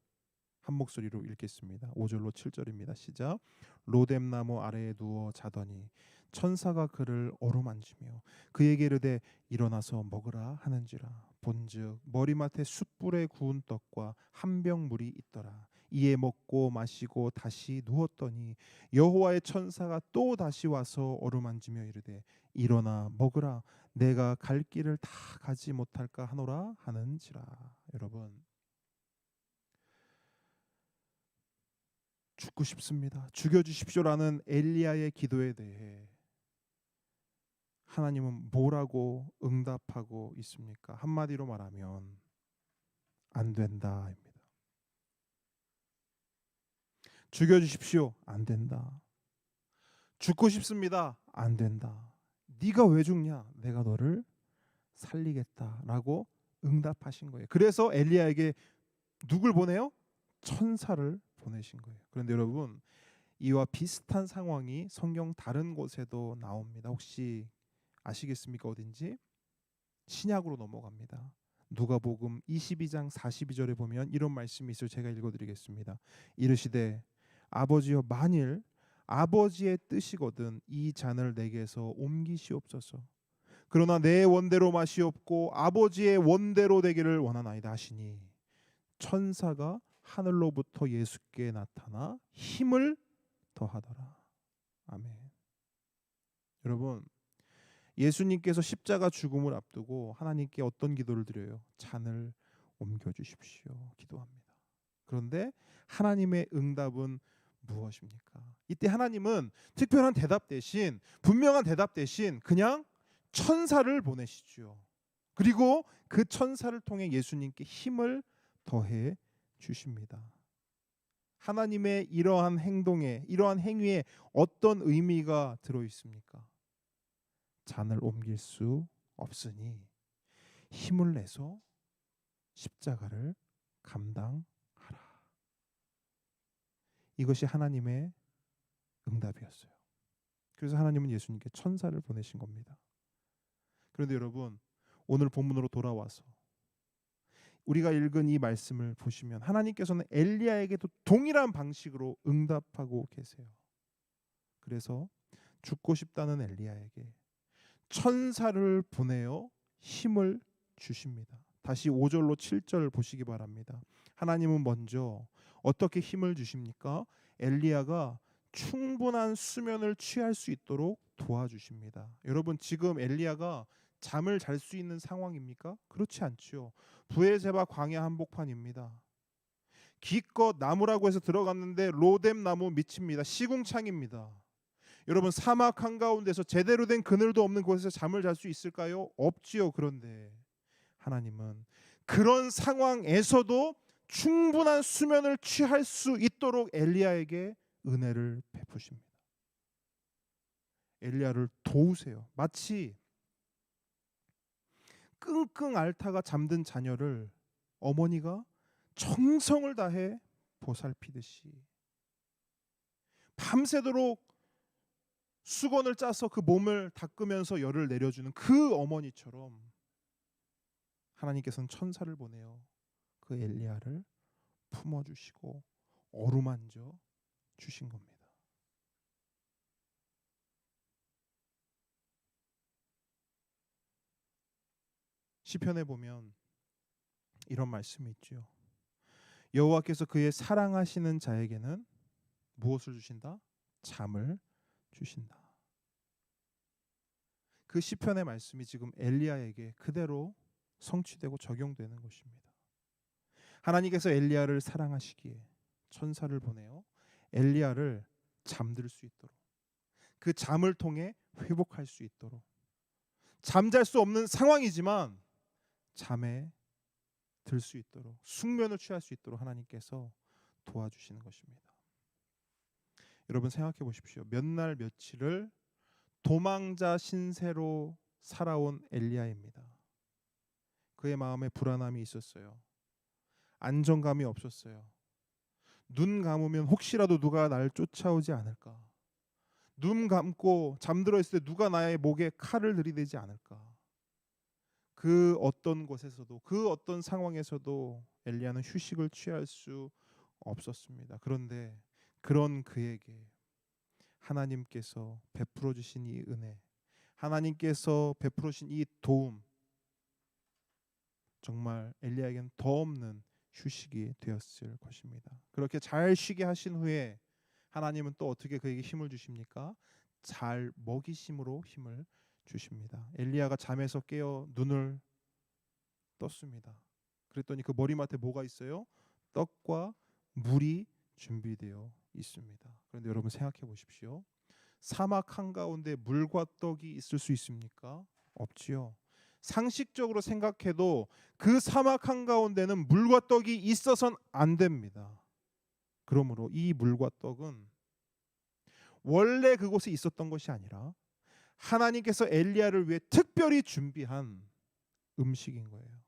한 목소리로 읽겠습니다. 5절로 7절입니다. 시작. 로뎀 나무 아래에 누워 자더니 천사가 그를 어루만지며 그에게 이르되 일어나서 먹으라 하는지라. 본즉 머리맡에 숯불에 구운 떡과 한 병 물이 있더라. 이에 먹고 마시고 다시 누웠더니 여호와의 천사가 또 다시 와서 어루만지며 이르되 일어나 먹으라. 내가 갈 길을 다 가지 못할까 하노라 하는지라. 여러분, 죽고 싶습니다. 죽여주십시오라는 엘리야의 기도에 대해 하나님은 뭐라고 응답하고 있습니까? 한마디로 말하면 안 된다입니다. 죽여주십시오. 안 된다. 죽고 싶습니다. 안 된다. 네가 왜 죽냐? 내가 너를 살리겠다라고 응답하신 거예요. 그래서 엘리야에게 누굴 보내요? 천사를 보내신 거예요. 그런데 여러분, 이와 비슷한 상황이 성경 다른 곳에도 나옵니다. 혹시 아시겠습니까? 어딘지? 신약으로 넘어갑니다. 누가복음 22장 42절에 보면 이런 말씀이 있어요. 제가 읽어드리겠습니다. 이르시되 아버지여, 만일 아버지의 뜻이거든 이 잔을 내게서 옮기시옵소서. 그러나 내 원대로 마시옵고 아버지의 원대로 되기를 원하나이다 하시니 천사가 하늘로부터 예수께 나타나 힘을 더하더라. 아멘. 여러분, 예수님께서 십자가 죽음을 앞두고 하나님께 어떤 기도를 드려요? 잔을 옮겨주십시오. 기도합니다. 그런데 하나님의 응답은 무엇입니까? 이때 하나님은 특별한 대답 대신, 분명한 대답 대신 그냥 천사를 보내시죠. 그리고 그 천사를 통해 예수님께 힘을 더해 주십니다. 하나님의 이러한 행동에, 이러한 행위에 어떤 의미가 들어 있습니까? 잔을 옮길 수 없으니 힘을 내서 십자가를 감당하라. 이것이 하나님의 응답이었어요. 그래서 하나님은 예수님께 천사를 보내신 겁니다. 그런데 여러분, 오늘 본문으로 돌아와서 우리가 읽은 이 말씀을 보시면 하나님께서는 엘리야에게도 동일한 방식으로 응답하고 계세요. 그래서 죽고 싶다는 엘리야에게 천사를 보내어 힘을 주십니다. 다시 5절로 7절 보시기 바랍니다. 하나님은 먼저 어떻게 힘을 주십니까? 엘리야가 충분한 수면을 취할 수 있도록 도와주십니다. 여러분, 지금 엘리야가 잠을 잘 수 있는 상황입니까? 그렇지 않죠. 부에세바 광야 한복판입니다. 기껏 나무라고 해서 들어갔는데 로뎀 나무 밑입니다. 시궁창입니다. 여러분, 사막 한가운데서 제대로 된 그늘도 없는 곳에서 잠을 잘 수 있을까요? 없지요. 그런데 하나님은 그런 상황에서도 충분한 수면을 취할 수 있도록 엘리야에게 은혜를 베푸십니다. 엘리야를 도우세요. 마치 끙끙 앓다가 잠든 자녀를 어머니가 정성을 다해 보살피듯이 밤새도록 수건을 짜서 그 몸을 닦으면서 열을 내려주는 그 어머니처럼 하나님께서는 천사를 보내어 그 엘리야를 품어주시고 어루만져 주신 겁니다. 시편에 보면 이런 말씀이 있죠. 여호와께서 그의 사랑하시는 자에게는 무엇을 주신다? 잠을 주신다. 그 시편의 말씀이 지금 엘리야에게 그대로 성취되고 적용되는 것입니다. 하나님께서 엘리야를 사랑하시기에 천사를 보내어 엘리야를 잠들 수 있도록, 그 잠을 통해 회복할 수 있도록, 잠잘 수 없는 상황이지만 잠에 들 수 있도록, 숙면을 취할 수 있도록 하나님께서 도와주시는 것입니다. 여러분, 생각해 보십시오. 몇 날 며칠을 도망자 신세로 살아온 엘리야입니다. 그의 마음에 불안함이 있었어요. 안정감이 없었어요. 눈 감으면 혹시라도 누가 날 쫓아오지 않을까? 눈 감고 잠들어 있을 때 누가 나의 목에 칼을 들이대지 않을까? 그 어떤 곳에서도, 그 어떤 상황에서도 엘리야는 휴식을 취할 수 없었습니다. 그런데 그런 그에게 하나님께서 베풀어 주신 이 은혜, 하나님께서 베풀어 주신 이 도움, 정말 엘리야에게는 더 없는 휴식이 되었을 것입니다. 그렇게 잘 쉬게 하신 후에 하나님은 또 어떻게 그에게 힘을 주십니까? 잘 먹이심으로 힘을 주십니다. 엘리야가 잠에서 깨어 눈을 떴습니다. 그랬더니 그 머리맡에 뭐가 있어요? 떡과 물이 준비되어 있습니다. 그런데 여러분, 생각해 보십시오. 사막 한가운데 물과 떡이 있을 수 있습니까? 없지요. 상식적으로 생각해도 그 사막 한가운데는 물과 떡이 있어서는 안 됩니다. 그러므로 이 물과 떡은 원래 그곳에 있었던 것이 아니라 하나님께서 엘리야를 위해 특별히 준비한 음식인 거예요.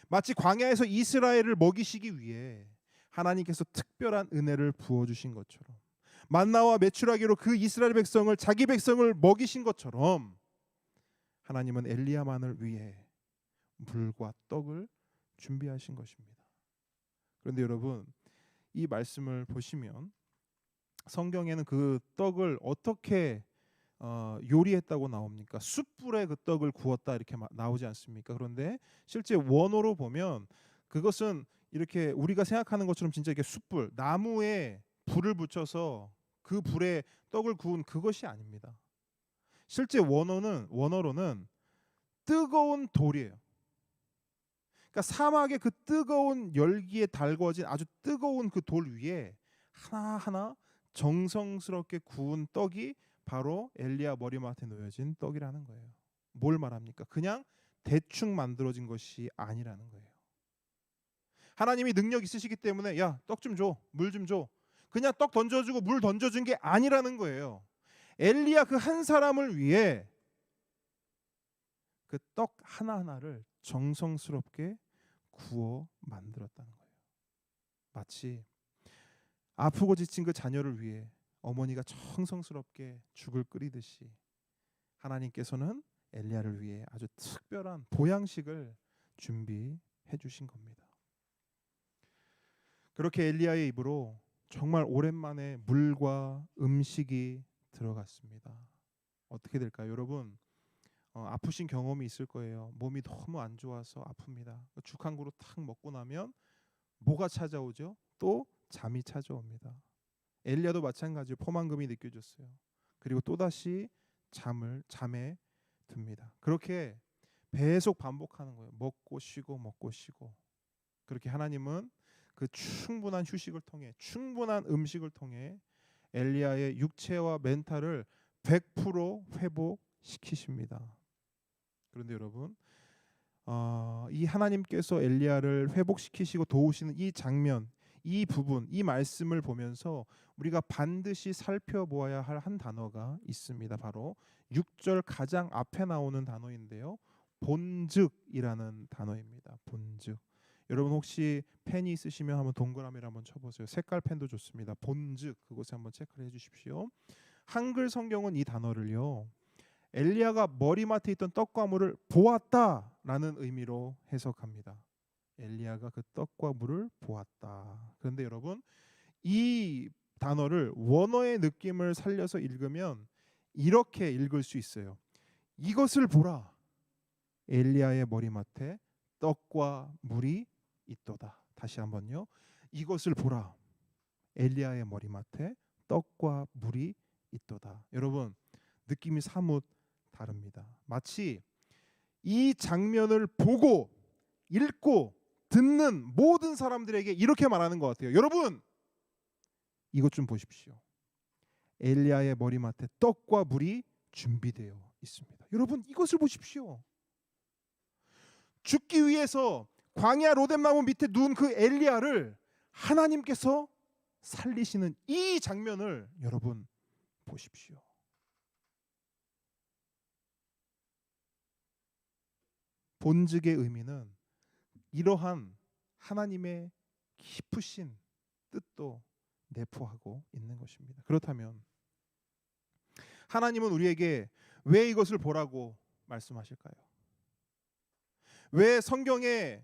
마치 광야에서 이스라엘을 먹이시기 위해 하나님께서 특별한 은혜를 부어주신 것처럼, 만나와 메추라기로 그 이스라엘 백성을, 자기 백성을 먹이신 것처럼 하나님은 엘리야만을 위해 물과 떡을 준비하신 것입니다. 그런데 여러분, 이 말씀을 보시면 성경에는 그 떡을 어떻게 요리했다고 나옵니까? 숯불에 그 떡을 구웠다 이렇게 나오지 않습니까? 그런데 실제 원어로 보면 그것은 이렇게 우리가 생각하는 것처럼 진짜 이렇게 숯불, 나무에 불을 붙여서 그 불에 떡을 구운 그것이 아닙니다. 실제 원어로는 뜨거운 돌이에요. 그러니까 사막의 그 뜨거운 열기에 달궈진 아주 뜨거운 그 돌 위에 하나하나 정성스럽게 구운 떡이 바로 엘리야 머리맡에 놓여진 떡이라는 거예요. 뭘 말합니까? 그냥 대충 만들어진 것이 아니라는 거예요. 하나님이 능력 있으시기 때문에 야, 떡 좀 줘, 물 좀 줘, 그냥 떡 던져주고 물 던져준 게 아니라는 거예요. 엘리야 그 한 사람을 위해 그 떡 하나하나를 정성스럽게 구워 만들었다는 거예요. 마치 아프고 지친 그 자녀를 위해 어머니가 정성스럽게 죽을 끓이듯이 하나님께서는 엘리야를 위해 아주 특별한 보양식을 준비해 주신 겁니다. 그렇게 엘리야의 입으로 정말 오랜만에 물과 음식이 들어갔습니다. 어떻게 될까요, 여러분? 아프신 경험이 있을 거예요. 몸이 너무 안 좋아서 아픕니다. 죽 한 그릇 탁 먹고 나면 뭐가 찾아오죠? 또 잠이 찾아옵니다. 엘리야도 마찬가지로 포만감이 느껴졌어요. 그리고 또다시 잠에 듭니다. 그렇게 계속 반복하는 거예요. 먹고 쉬고 먹고 쉬고. 그렇게 하나님은 그 충분한 휴식을 통해, 충분한 음식을 통해 엘리야의 육체와 멘탈을 100% 회복시키십니다. 그런데 여러분, 이 하나님께서 엘리야를 회복시키시고 도우시는 이 장면, 이 부분, 이 말씀을 보면서 우리가 반드시 살펴보아야 할 한 단어가 있습니다. 바로 6절 가장 앞에 나오는 단어인데요. 본즉이라는 단어입니다. 본즉. 여러분 혹시 펜이 있으시면 한번 동그라미를 한번 쳐보세요. 색깔 펜도 좋습니다. 본즉, 그것에 한번 체크를 해주십시오. 한글 성경은 이 단어를요, 엘리야가 머리맡에 있던 떡과 물을 보았다라는 의미로 해석합니다. 엘리야가 그 떡과 물을 보았다. 그런데 여러분, 이 단어를 원어의 느낌을 살려서 읽으면 이렇게 읽을 수 있어요. 이것을 보라. 엘리야의 머리맡에 떡과 물이 있도다. 다시 한번요. 이것을 보라. 엘리야의 머리맡에 떡과 물이 있도다. 여러분, 느낌이 사뭇 다릅니다. 마치 이 장면을 보고 읽고 듣는 모든 사람들에게 이렇게 말하는 것 같아요. 여러분, 이것 좀 보십시오. 엘리야의 머리맡에 떡과 물이 준비되어 있습니다. 여러분, 이것을 보십시오. 죽기 위해서 광야 로뎀나무 밑에 누운 그 엘리야를 하나님께서 살리시는 이 장면을 여러분 보십시오. 본즉의 의미는 이러한 하나님의 깊으신 뜻도 내포하고 있는 것입니다. 그렇다면 하나님은 우리에게 왜 이것을 보라고 말씀하실까요? 왜 성경의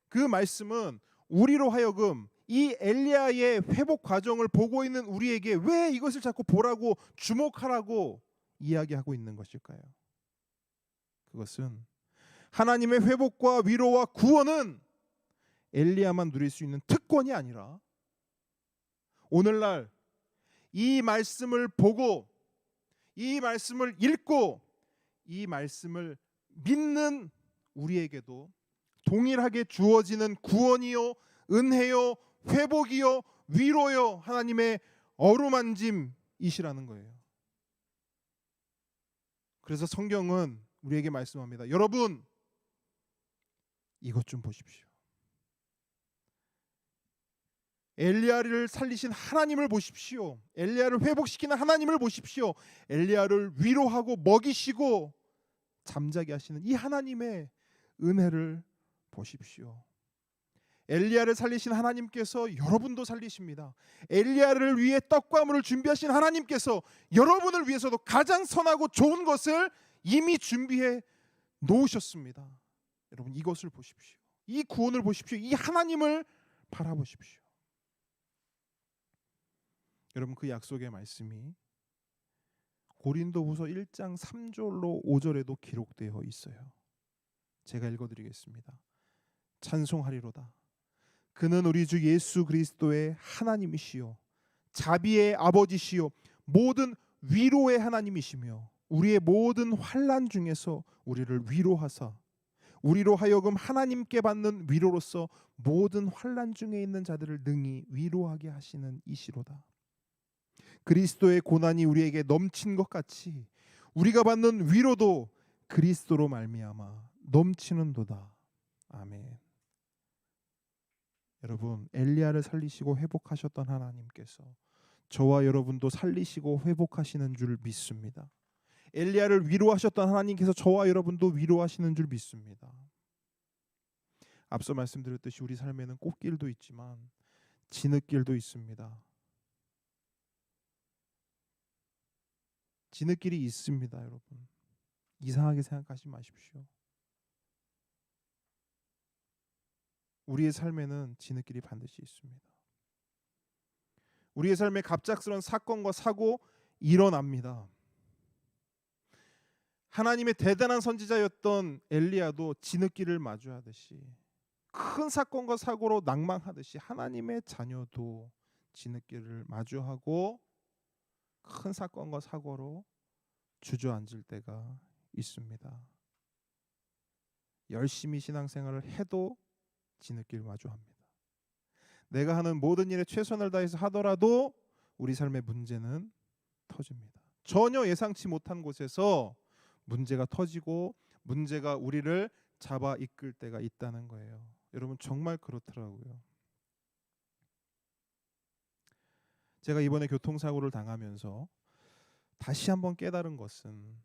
그 말씀은 우리로 하여금 이 엘리야의 회복 과정을 보고 있는 우리에게 왜 이것을 자꾸 보라고 주목하라고 이야기하고 있는 것일까요? 그것은 하나님의 회복과 위로와 구원은 엘리야만 누릴 수 있는 특권이 아니라 오늘날 이 말씀을 보고 이 말씀을 읽고 이 말씀을 믿는 우리에게도 동일하게 주어지는 구원이요, 은혜요, 회복이요, 위로요, 하나님의 어루만짐이시라는 거예요. 그래서 성경은 우리에게 말씀합니다. 여러분, 이것 좀 보십시오. 엘리야를 살리신 하나님을 보십시오. 엘리야를 회복시키는 하나님을 보십시오. 엘리야를 위로하고 먹이시고 잠자게 하시는 이 하나님의 은혜를 보십시오. 엘리야를 살리신 하나님께서 여러분도 살리십니다. 엘리야를 위해 떡과 물을 준비하신 하나님께서 여러분을 위해서도 가장 선하고 좋은 것을 이미 준비해 놓으셨습니다. 여러분, 이것을 보십시오. 이 구원을 보십시오. 이 하나님을 바라보십시오. 여러분, 그 약속의 말씀이 고린도후서 1장 3절로 5절에도 기록되어 있어요. 제가 읽어드리겠습니다. 찬송하리로다. 그는 우리 주 예수 그리스도의 하나님이시요 자비의 아버지시요 모든 위로의 하나님이시며 우리의 모든 환난 중에서 우리를 위로하사 우리로 하여금 하나님께 받는 위로로서 모든 환난 중에 있는 자들을 능히 위로하게 하시는 이시로다. 그리스도의 고난이 우리에게 넘친 것 같이 우리가 받는 위로도 그리스도로 말미암아 넘치는도다. 아멘. 여러분, 엘리야를 살리시고 회복하셨던 하나님께서 저와 여러분도 살리시고 회복하시는 줄 믿습니다. 엘리야를 위로하셨던 하나님께서 저와 여러분도 위로하시는 줄 믿습니다. 앞서 말씀드렸듯이 우리 삶에는 꽃길도 있지만 진흙길도 있습니다. 진흙길이 있습니다, 여러분. 이상하게 생각하지 마십시오. 우리의 삶에는 진흙길이 반드시 있습니다. 우리의 삶에 갑작스러운 사건과 사고 일어납니다. 하나님의 대단한 선지자였던 엘리야도 진흙길을 마주하듯이 큰 사건과 사고로 낭망하듯이 하나님의 자녀도 진흙길을 마주하고 큰 사건과 사고로 주저앉을 때가 있습니다. 열심히 신앙생활을 해도 진흙길 마주합니다. 내가 하는 모든 일에 최선을 다해서 하더라도 우리 삶의 문제는 터집니다. 전혀 예상치 못한 곳에서 문제가 터지고 문제가 우리를 잡아 이끌 때가 있다는 거예요. 여러분 정말 그렇더라고요. 제가 이번에 교통사고를 당하면서 다시 한번 깨달은 것은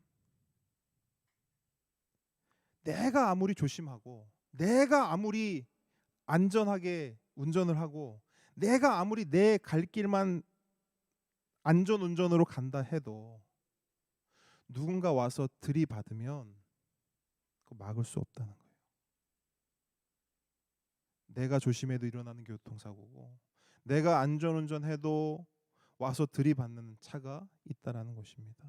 내가 아무리 조심하고 내가 아무리 안전하게 운전을 하고 내가 아무리 내 갈 길만 안전 운전으로 간다 해도 누군가 와서 들이받으면 그거 막을 수 없다는 거예요. 내가 조심해도 일어나는 교통사고고 내가 안전 운전해도 와서 들이받는 차가 있다라는 것입니다.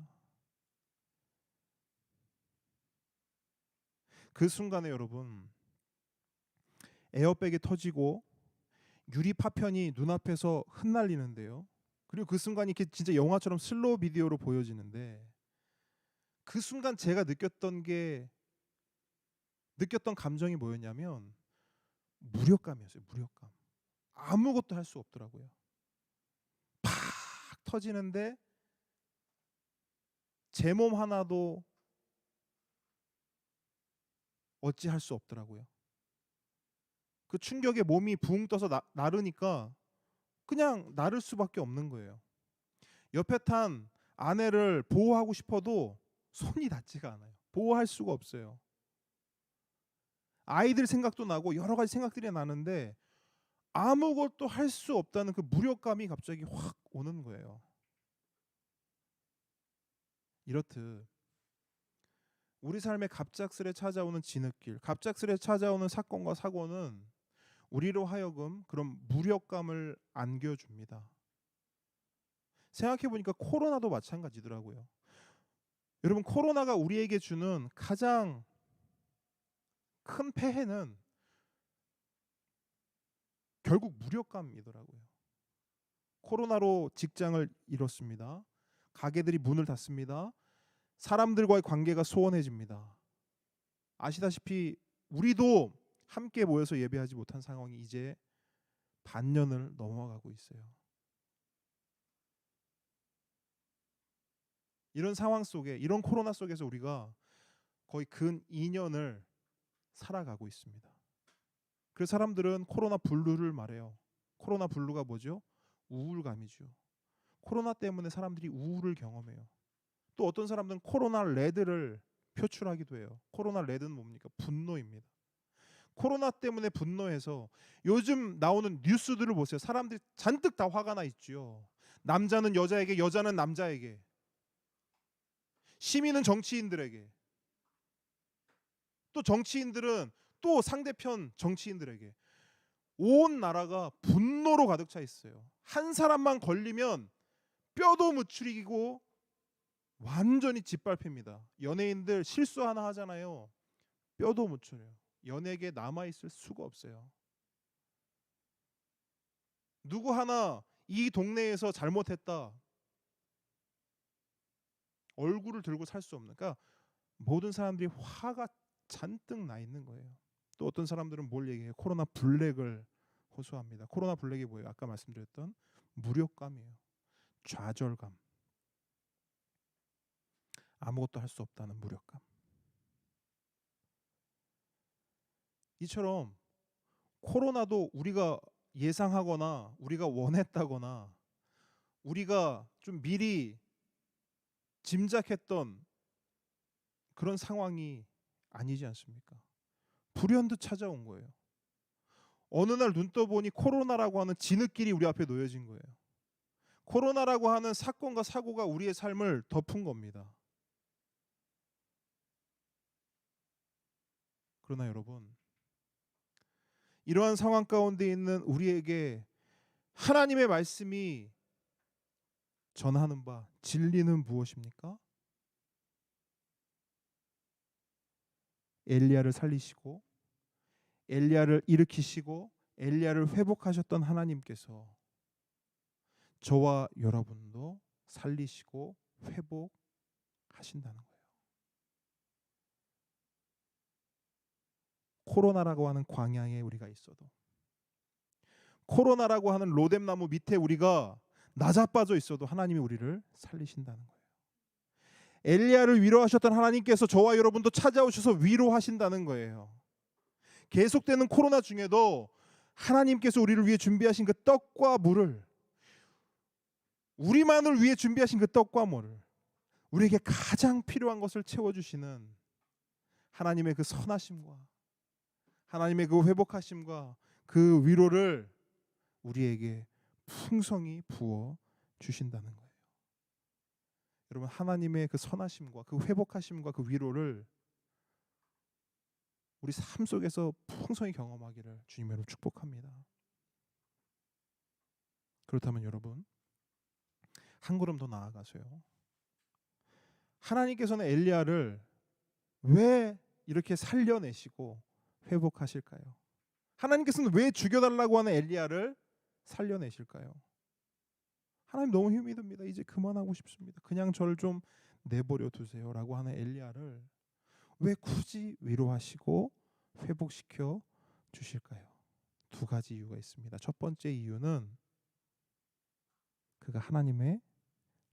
그 순간에 여러분 에어백이 터지고 유리 파편이 눈앞에서 흩날리는데요. 그리고 그 순간이 이렇게 진짜 영화처럼 슬로우 비디오로 보여지는데 그 순간 제가 느꼈던 감정이 뭐였냐면 무력감이었어요. 무력감. 아무것도 할 수 없더라고요. 팍 터지는데 제 몸 하나도 어찌할 수 없더라고요. 그 충격에 몸이 붕 떠서 나르니까 그냥 나를 수밖에 없는 거예요. 옆에 탄 아내를 보호하고 싶어도 손이 닿지가 않아요. 보호할 수가 없어요. 아이들 생각도 나고 여러 가지 생각들이 나는데 아무것도 할 수 없다는 그 무력감이 갑자기 확 오는 거예요. 이렇듯 우리 삶에 갑작스레 찾아오는 진흙길, 갑작스레 찾아오는 사건과 사고는 우리로 하여금 그런 무력감을 안겨줍니다. 생각해보니까 코로나도 마찬가지더라고요. 여러분 코로나가 우리에게 주는 가장 큰 폐해는 결국 무력감이더라고요. 코로나로 직장을 잃었습니다. 가게들이 문을 닫습니다. 사람들과의 관계가 소원해집니다. 아시다시피 우리도 함께 모여서 예배하지 못한 상황이 이제 반년을 넘어가고 있어요. 이런 상황 속에 이런 코로나 속에서 우리가 거의 근 2년을 살아가고 있습니다. 그래서 사람들은 코로나 블루를 말해요. 코로나 블루가 뭐죠? 우울감이죠. 코로나 때문에 사람들이 우울을 경험해요. 또 어떤 사람들은 코로나 레드를 표출하기도 해요. 코로나 레드는 뭡니까? 분노입니다. 코로나 때문에 분노해서 요즘 나오는 뉴스들을 보세요. 사람들이 잔뜩 다 화가 나 있죠. 남자는 여자에게, 여자는 남자에게, 시민은 정치인들에게, 또 정치인들은 또 상대편 정치인들에게 온 나라가 분노로 가득 차 있어요. 한 사람만 걸리면 뼈도 못 추리고 완전히 짓밟힙니다. 연예인들 실수 하나 하잖아요. 뼈도 못 추려요. 연예계에 남아있을 수가 없어요. 누구 하나 이 동네에서 잘못했다. 얼굴을 들고 살 수 없는. 그러니까 모든 사람들이 화가 잔뜩 나 있는 거예요. 또 어떤 사람들은 뭘 얘기해요? 코로나 블랙을 호소합니다. 코로나 블랙이 뭐예요? 아까 말씀드렸던 무력감이에요. 좌절감. 아무것도 할 수 없다는 무력감. 이처럼 코로나도 우리가 예상하거나 우리가 원했다거나 우리가 좀 미리 짐작했던 그런 상황이 아니지 않습니까? 불현듯 찾아온 거예요. 어느 날 눈 떠보니 코로나라고 하는 진흙길이 우리 앞에 놓여진 거예요. 코로나라고 하는 사건과 사고가 우리의 삶을 덮은 겁니다. 그러나 여러분, 이러한 상황 가운데 있는 우리에게 하나님의 말씀이 전하는 바 진리는 무엇입니까? 엘리야를 살리시고 엘리야를 일으키시고 엘리야를 회복하셨던 하나님께서 저와 여러분도 살리시고 회복하신다는 거예요. 코로나라고 하는 광야에 우리가 있어도, 코로나라고 하는 로뎀나무 밑에 우리가 나자빠져 있어도 하나님이 우리를 살리신다는 거예요. 엘리야를 위로하셨던 하나님께서 저와 여러분도 찾아오셔서 위로하신다는 거예요. 계속되는 코로나 중에도 하나님께서 우리를 위해 준비하신 그 떡과 물을, 우리만을 위해 준비하신 그 떡과 물을, 우리에게 가장 필요한 것을 채워주시는 하나님의 그 선하심과 하나님의 그 회복하심과 그 위로를 우리에게 풍성히 부어 주신다는 거예요. 여러분, 하나님의 그 선하심과 그 회복하심과 그 위로를 우리 삶 속에서 풍성히 경험하기를 주님으로 축복합니다. 그렇다면 여러분, 한 걸음 더 나아가서요, 하나님께서는 엘리야를 왜 이렇게 살려내시고 회복하실까요? 하나님께서는 왜 죽여달라고 하는 엘리야를 살려내실까요? 하나님 너무 힘이 듭니다. 이제 그만하고 싶습니다. 그냥 저를 좀 내버려 두세요라고 하는 엘리야를 왜 굳이 위로하시고 회복시켜 주실까요? 두 가지 이유가 있습니다. 첫 번째 이유는 그가 하나님의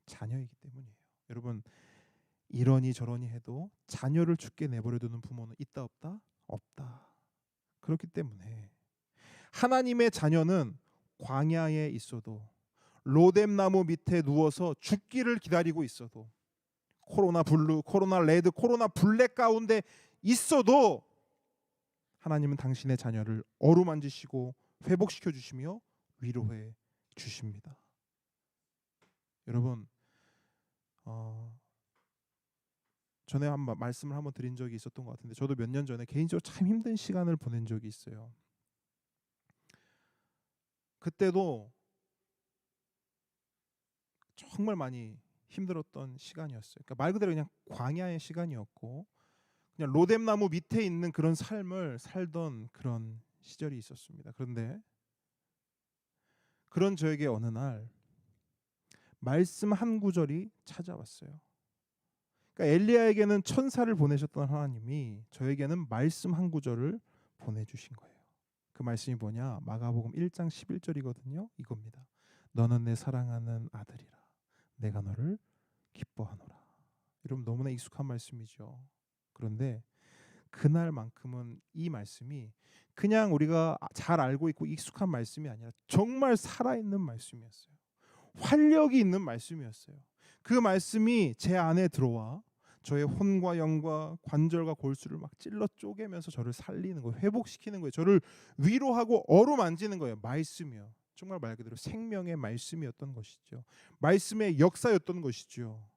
자녀이기 때문이에요. 여러분, 이러니 저러니 해도 자녀를 죽게 내버려 두는 부모는 있다 없다? 없다. 그렇기 때문에 하나님의 자녀는 광야에 있어도, 로뎀나무 밑에 누워서 죽기를 기다리고 있어도, 코로나 블루, 코로나 레드, 코로나 블랙 가운데 있어도 하나님은 당신의 자녀를 어루만지시고 회복시켜 주시며 위로해 주십니다. 여러분, 전에 한번 말씀을 한번 드린 적이 있었던 것 같은데, 저도 몇 년 전에 개인적으로 참 힘든 시간을 보낸 적이 있어요. 그때도 정말 많이 힘들었던 시간이었어요. 그러니까 말 그대로 그냥 광야의 시간이었고, 그냥 로뎀나무 밑에 있는 그런 삶을 살던 그런 시절이 있었습니다. 그런데 그런 저에게 어느 날 말씀 한 구절이 찾아왔어요. 그러니까 엘리야에게는 천사를 보내셨던 하나님이 저에게는 말씀 한 구절을 보내주신 거예요. 그 말씀이 뭐냐? 마가복음 1장 11절이거든요. 이겁니다. 너는 내 사랑하는 아들이라, 내가 너를 기뻐하노라. 여러분, 너무나 익숙한 말씀이죠. 그런데 그날만큼은 이 말씀이 그냥 우리가 잘 알고 있고 익숙한 말씀이 아니라 정말 살아있는 말씀이었어요. 활력이 있는 말씀이었어요. 그 말씀이 제 안에 들어와 저의 혼과 영과 관절과 골수를 막 찔러 쪼개면서 저를 살리는 거예요. 회복시키는 거예요. 저를 위로하고 어루만지는 거예요. 말씀이요. 정말 말 그대로 생명의 말씀이었던 것이죠. 말씀의 역사였던 것이죠.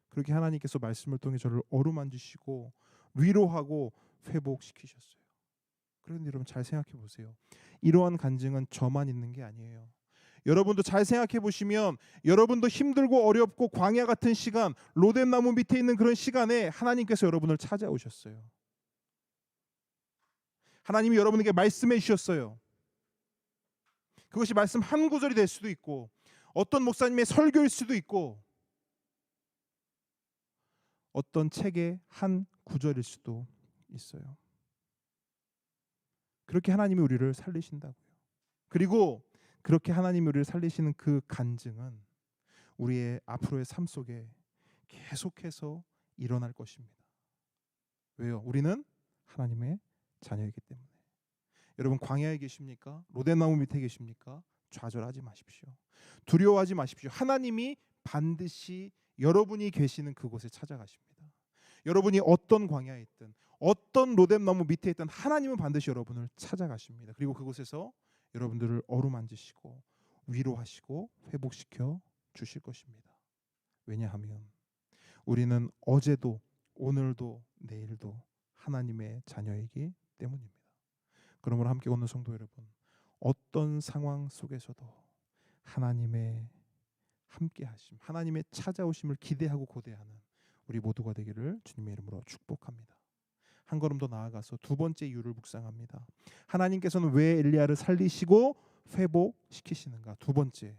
그렇게 하나님께서 말씀을 통해 저를 어루만지시고 위로하고 회복시키셨어요. 그런데 여러분, 잘 생각해 보세요. 이러한 간증은 저만 있는 게 아니에요. 여러분도 잘 생각해 보시면 여러분도 힘들고 어렵고 광야 같은 시간, 로뎀나무 밑에 있는 그런 시간에 하나님께서 여러분을 찾아오셨어요. 하나님이 여러분에게 말씀해 주셨어요. 그것이 말씀 한 구절이 될 수도 있고, 어떤 목사님의 설교일 수도 있고, 어떤 책의 한 구절일 수도 있어요. 그렇게 하나님이 우리를 살리신다고요. 그리고 그렇게 하나님이 우리를 살리시는 그 간증은 우리의 앞으로의 삶 속에 계속해서 일어날 것입니다. 왜요? 우리는 하나님의 자녀이기 때문에. 여러분, 광야에 계십니까? 로뎀나무 밑에 계십니까? 좌절하지 마십시오. 두려워하지 마십시오. 하나님이 반드시 여러분이 계시는 그곳에 찾아가십니다. 여러분이 어떤 광야에 있든 어떤 로뎀나무 밑에 있든 하나님은 반드시 여러분을 찾아가십니다. 그리고 그곳에서 여러분들을 어루만지시고 위로하시고 회복시켜 주실 것입니다. 왜냐하면 우리는 어제도 오늘도 내일도 하나님의 자녀이기 때문입니다. 그러므로 함께 걷는 성도 여러분, 어떤 상황 속에서도 하나님의 함께하심, 하나님의 찾아오심을 기대하고 고대하는 우리 모두가 되기를 주님의 이름으로 축복합니다. 한 걸음 더 나아가서 두 번째 이유를 묵상합니다. 하나님께서는 왜 엘리야를 살리시고 회복시키시는가? 두 번째,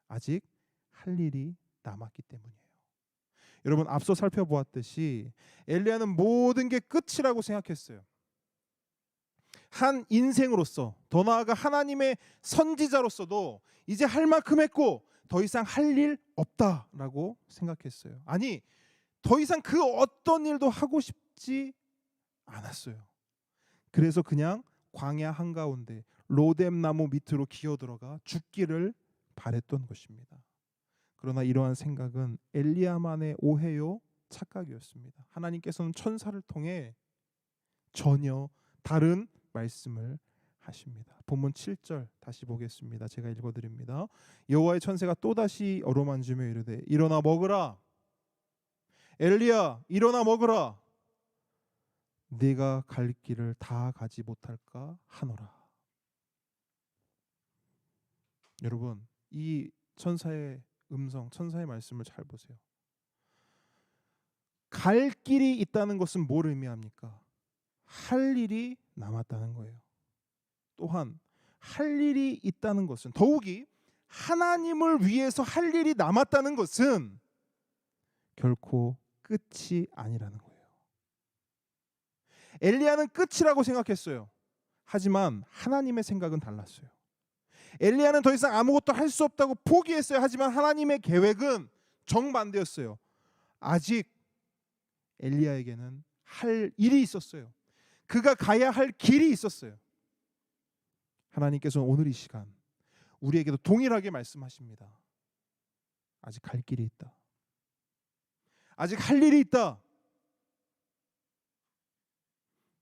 아직 할 일이 남았기 때문이에요. 여러분, 앞서 살펴보았듯이 엘리야는 모든 게 끝이라고 생각했어요. 한 인생으로서, 더 나아가 하나님의 선지자로서도 이제 할 만큼 했고 더 이상 할 일 없다라고 생각했어요. 아니, 더 이상 그 어떤 일도 하고 싶지 않았어요. 그래서 그냥 광야 한가운데 로뎀 나무 밑으로 기어들어가 죽기를 바랬던 것입니다. 그러나 이러한 생각은 엘리야만의 오해요, 착각이었습니다. 하나님께서는 천사를 통해 전혀 다른 말씀을 하십니다. 본문 7절 다시 보겠습니다. 제가 읽어드립니다. 여호와의 천사가 또다시 어루만지며 이르되 일어나 먹으라. 엘리야, 일어나 먹으라. 네가 갈 길을 다 가지 못할까 하노라. 여러분, 이 천사의 음성, 천사의 말씀을 잘 보세요. 갈 길이 있다는 것은 뭘 의미합니까? 할 일이 남았다는 거예요. 또한 할 일이 있다는 것은, 더욱이 하나님을 위해서 할 일이 남았다는 것은 결코 끝이 아니라는 거예요. 엘리야는 끝이라고 생각했어요. 하지만 하나님의 생각은 달랐어요. 엘리야는 더 이상 아무것도 할 수 없다고 포기했어요. 하지만 하나님의 계획은 정반대였어요. 아직 엘리야에게는 할 일이 있었어요. 그가 가야 할 길이 있었어요. 하나님께서는 오늘 이 시간 우리에게도 동일하게 말씀하십니다. 아직 갈 길이 있다. 아직 할 일이 있다.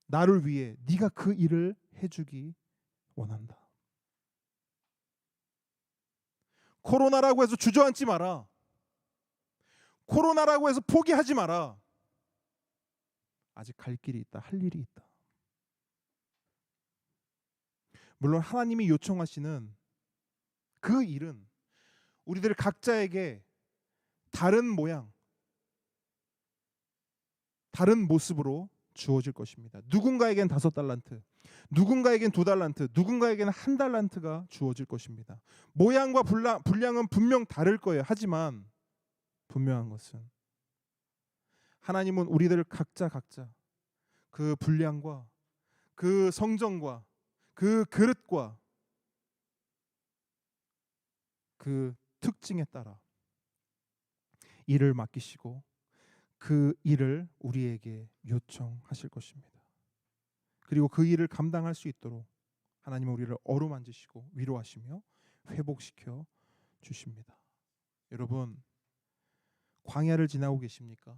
나를 위해 네가 그 일을 해주기 원한다. 코로나라고 해서 주저앉지 마라. 코로나라고 해서 포기하지 마라. 아직 갈 길이 있다. 할 일이 있다. 물론 하나님이 요청하시는 그 일은 우리들 각자에게 다른 모양, 다른 모습으로 주어질 것입니다. 누군가에겐 5달란트, 누군가에겐 2달란트, 누군가에게는 1달란트가 주어질 것입니다. 모양과 분량은 분명 다를 거예요. 하지만 분명한 것은 하나님은 우리들 각자 그 분량과 그 성정과 그 그릇과 그 특징에 따라 일을 맡기시고 그 일을 우리에게 요청하실 것입니다. 그리고 그 일을 감당할 수 있도록 하나님은 우리를 어루만지시고 위로하시며 회복시켜 주십니다. 여러분, 광야를 지나고 계십니까?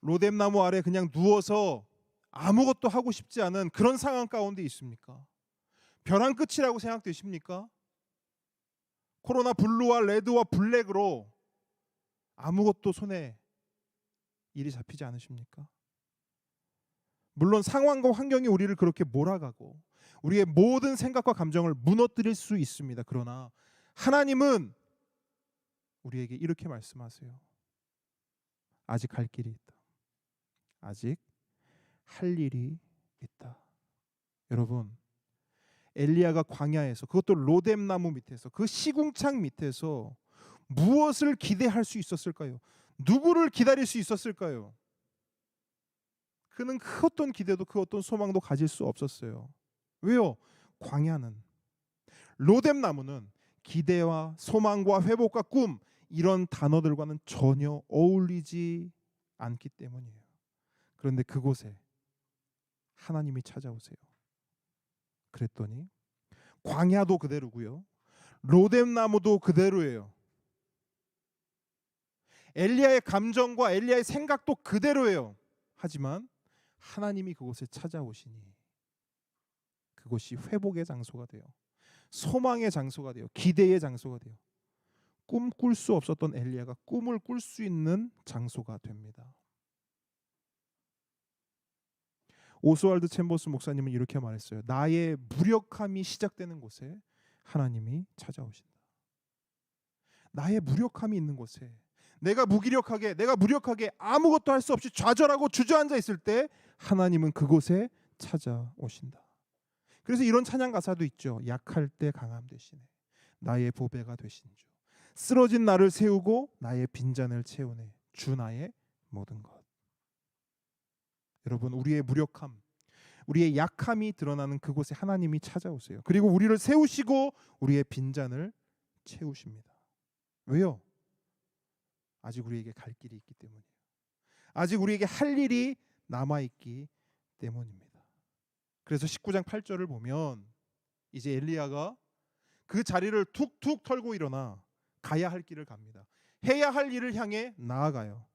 로뎀 나무 아래 그냥 누워서 아무것도 하고 싶지 않은 그런 상황 가운데 있습니까? 벼랑 끝이라고 생각되십니까? 코로나 블루와 레드와 블랙으로 아무것도 손에 일이 잡히지 않으십니까? 물론 상황과 환경이 우리를 그렇게 몰아가고 우리의 모든 생각과 감정을 무너뜨릴 수 있습니다. 그러나 하나님은 우리에게 이렇게 말씀하세요. 아직 갈 길이 있다. 아직 할 일이 있다. 여러분, 엘리야가 광야에서, 그것도 로뎀 나무 밑에서, 그 시궁창 밑에서 무엇을 기대할 수 있었을까요? 누구를 기다릴 수 있었을까요? 그는 그 어떤 기대도 그 어떤 소망도 가질 수 없었어요. 왜요? 광야는, 로뎀 나무는 기대와 소망과 회복과 꿈, 이런 단어들과는 전혀 어울리지 않기 때문이에요. 그런데 그곳에 하나님이 찾아오세요. 그랬더니 광야도 그대로고요, 로뎀 나무도 그대로예요. 엘리야의 감정과 엘리야의 생각도 그대로예요. 하지만 하나님이 그곳에 찾아오시니 그곳이 회복의 장소가 돼요. 소망의 장소가 돼요. 기대의 장소가 돼요. 꿈꿀 수 없었던 엘리야가 꿈을 꿀 수 있는 장소가 됩니다. 오스왈드 챔버스 목사님은 이렇게 말했어요. 나의 무력함이 시작되는 곳에 하나님이 찾아오신다. 나의 무력함이 있는 곳에, 내가 무기력하게, 내가 무력하게 아무것도 할 수 없이 좌절하고 주저앉아 있을 때 하나님은 그곳에 찾아오신다. 그래서 이런 찬양 가사도 있죠. 약할 때 강함 되시네. 나의 보배가 되신 주. 쓰러진 나를 세우고 나의 빈잔을 채우네. 주 나의 모든 것. 여러분, 우리의 무력함, 우리의 약함이 드러나는 그곳에 하나님이 찾아오세요. 그리고 우리를 세우시고 우리의 빈잔을 채우십니다. 왜요? 아직 우리에게 갈 길이 있기 때문이에요. 아직 우리에게 할 일이 남아있기 때문입니다. 그래서 19장 8절을 보면 이제 엘리야가 그 자리를 툭툭 털고 일어나 가야 할 길을 갑니다. 해야 할 일을 향해 나아가요.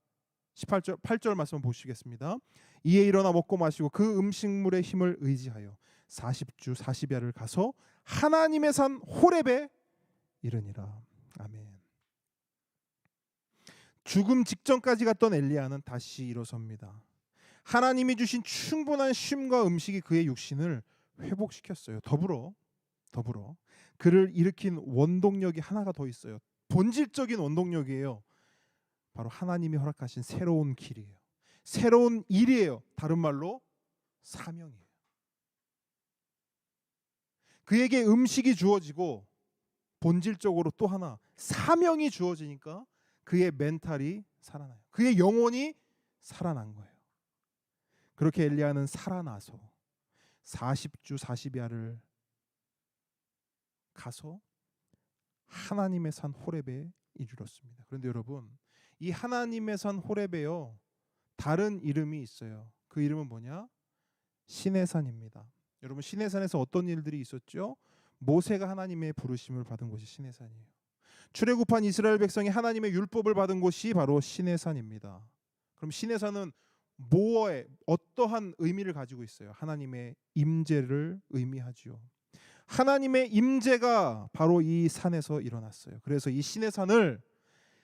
18절 8절 말씀 보시겠습니다. 이에 일어나 먹고 마시고 그 음식물의 힘을 의지하여 40주 40야를 가서 하나님의 산 호렙에 이르니라. 아멘. 죽음 직전까지 갔던 엘리야는 다시 일어섭니다. 하나님이 주신 충분한 쉼과 음식이 그의 육신을 회복시켰어요. 더불어 그를 일으킨 원동력이 하나가 더 있어요. 본질적인 원동력이에요. 바로 하나님이 허락하신 새로운 길이에요. 새로운 일이에요. 다른 말로 사명이에요. 그에게 음식이 주어지고 본질적으로 또 하나 사명이 주어지니까 그의 멘탈이 살아나요. 그의 영혼이 살아난 거예요. 그렇게 엘리야는 살아나서 40주 40야를 가서 하나님의 산 호렙에 이르렀습니다. 그런데 여러분, 이 하나님의 산 호렙에요, 다른 이름이 있어요. 그 이름은 뭐냐? 신의 산입니다. 여러분, 신의 산에서 어떤 일들이 있었죠? 모세가 하나님의 부르심을 받은 곳이 신의 산이에요. 출애굽한 이스라엘 백성이 하나님의 율법을 받은 곳이 바로 신의 산입니다. 그럼 신의 산은 뭐에 어떠한 의미를 가지고 있어요? 하나님의 임재를 의미하죠. 하나님의 임재가 바로 이 산에서 일어났어요. 그래서 이 신의 산을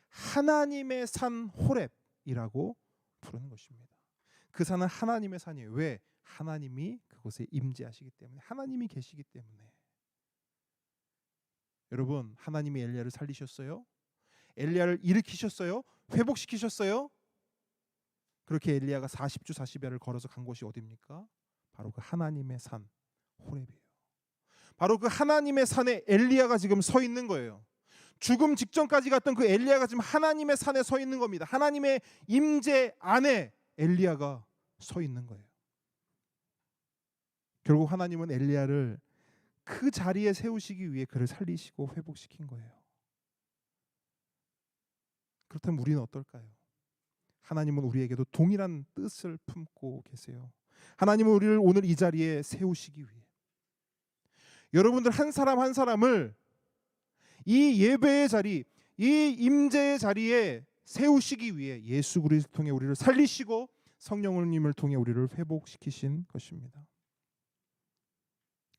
하나님의 산 호렙이라고 부르는 것입니다. 그 산은 하나님의 산이에요. 왜? 하나님이 그곳에 임재하시기 때문에, 하나님이 계시기 때문에. 여러분, 하나님이 엘리야를 살리셨어요. 엘리야를 일으키셨어요. 회복시키셨어요. 그렇게 엘리야가 40주 40야를 걸어서 간 곳이 어디입니까? 바로 그 하나님의 산 호렙이에요. 바로 그 하나님의 산에 엘리야가 지금 서 있는 거예요. 죽음 직전까지 갔던 그 엘리야가 지금 하나님의 산에 서 있는 겁니다. 하나님의 임재 안에 엘리야가 서 있는 거예요. 결국 하나님은 엘리야를 그 자리에 세우시기 위해 그를 살리시고 회복시킨 거예요. 그렇다면 우리는 어떨까요? 하나님은 우리에게도 동일한 뜻을 품고 계세요. 하나님은 우리를 오늘 이 자리에 세우시기 위해, 여러분들 한 사람 한 사람을 이 예배의 자리, 이 임재의 자리에 세우시기 위해 예수 그리스도를 통해 우리를 살리시고 성령님을 통해 우리를 회복시키신 것입니다.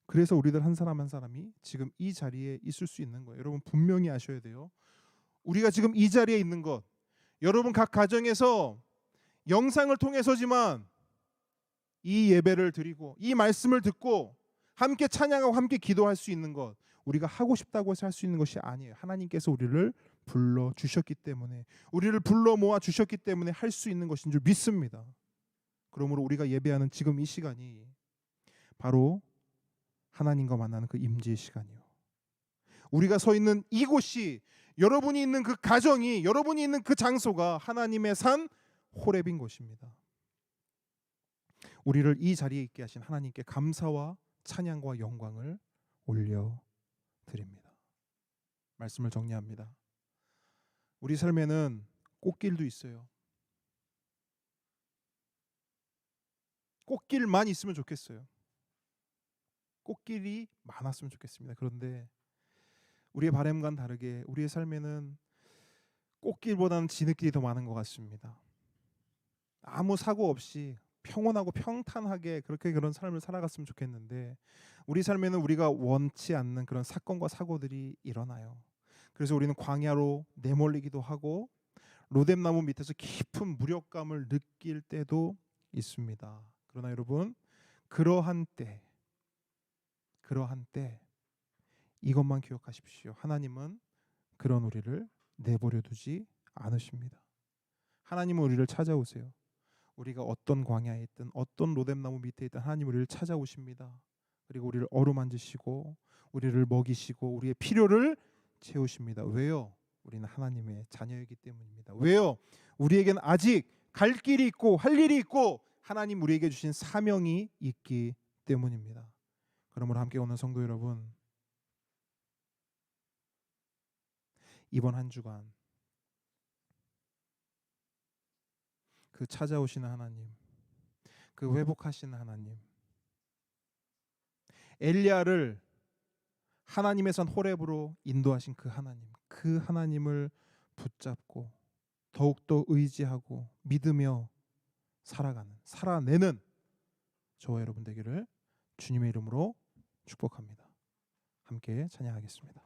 그래서 우리들 한 사람 한 사람이 지금 이 자리에 있을 수 있는 거예요. 여러분, 분명히 아셔야 돼요. 우리가 지금 이 자리에 있는 것, 여러분 각 가정에서 영상을 통해서지만 이 예배를 드리고 이 말씀을 듣고 함께 찬양하고 함께 기도할 수 있는 것, 우리가 하고 싶다고 해서 할 수 있는 것이 아니에요. 하나님께서 우리를 불러 주셨기 때문에, 우리를 불러 모아 주셨기 때문에 할 수 있는 것인 줄 믿습니다. 그러므로 우리가 예배하는 지금 이 시간이 바로 하나님과 만나는 그 임재의 시간이요. 우리가 서 있는 이곳이, 여러분이 있는 그 가정이, 여러분이 있는 그 장소가 하나님의 산 호렙인 곳입니다. 우리를 이 자리에 있게 하신 하나님께 감사와 찬양과 영광을 올려드립니다. 말씀을 정리합니다. 우리 삶에는 꽃길도 있어요. 꽃길만 있으면 좋겠어요. 꽃길이 많았으면 좋겠습니다. 그런데 우리의 바람과는 다르게 우리의 삶에는 꽃길보다는 진흙길이 더 많은 것 같습니다. 아무 사고 없이 평온하고 평탄하게 그렇게 그런 삶을 살아갔으면 좋겠는데, 우리 삶에는 우리가 원치 않는 그런 사건과 사고들이 일어나요. 그래서 우리는 광야로 내몰리기도 하고 로뎀나무 밑에서 깊은 무력감을 느낄 때도 있습니다. 그러나 여러분, 그러한 때 이것만 기억하십시오. 하나님은 그런 우리를 내버려 두지 않으십니다. 하나님은 우리를 찾아오세요. 우리가 어떤 광야에 있든 어떤 로뎀나무 밑에 있든 하나님 우리를 찾아오십니다. 그리고 우리를 어루만지시고 우리를 먹이시고 우리의 필요를 채우십니다. 왜요? 우리는 하나님의 자녀이기 때문입니다. 왜요? 우리에겐 아직 갈 길이 있고 할 일이 있고 하나님 우리에게 주신 사명이 있기 때문입니다. 그러므로 함께 오는 성도 여러분, 이번 한 주간 그 찾아오시는 하나님, 그 회복하시는 하나님, 엘리야를 하나님의 산 호렙으로 인도하신 그 하나님을 붙잡고 더욱더 의지하고 믿으며 살아내는 저와 여러분 되기를 주님의 이름으로 축복합니다. 함께 찬양하겠습니다.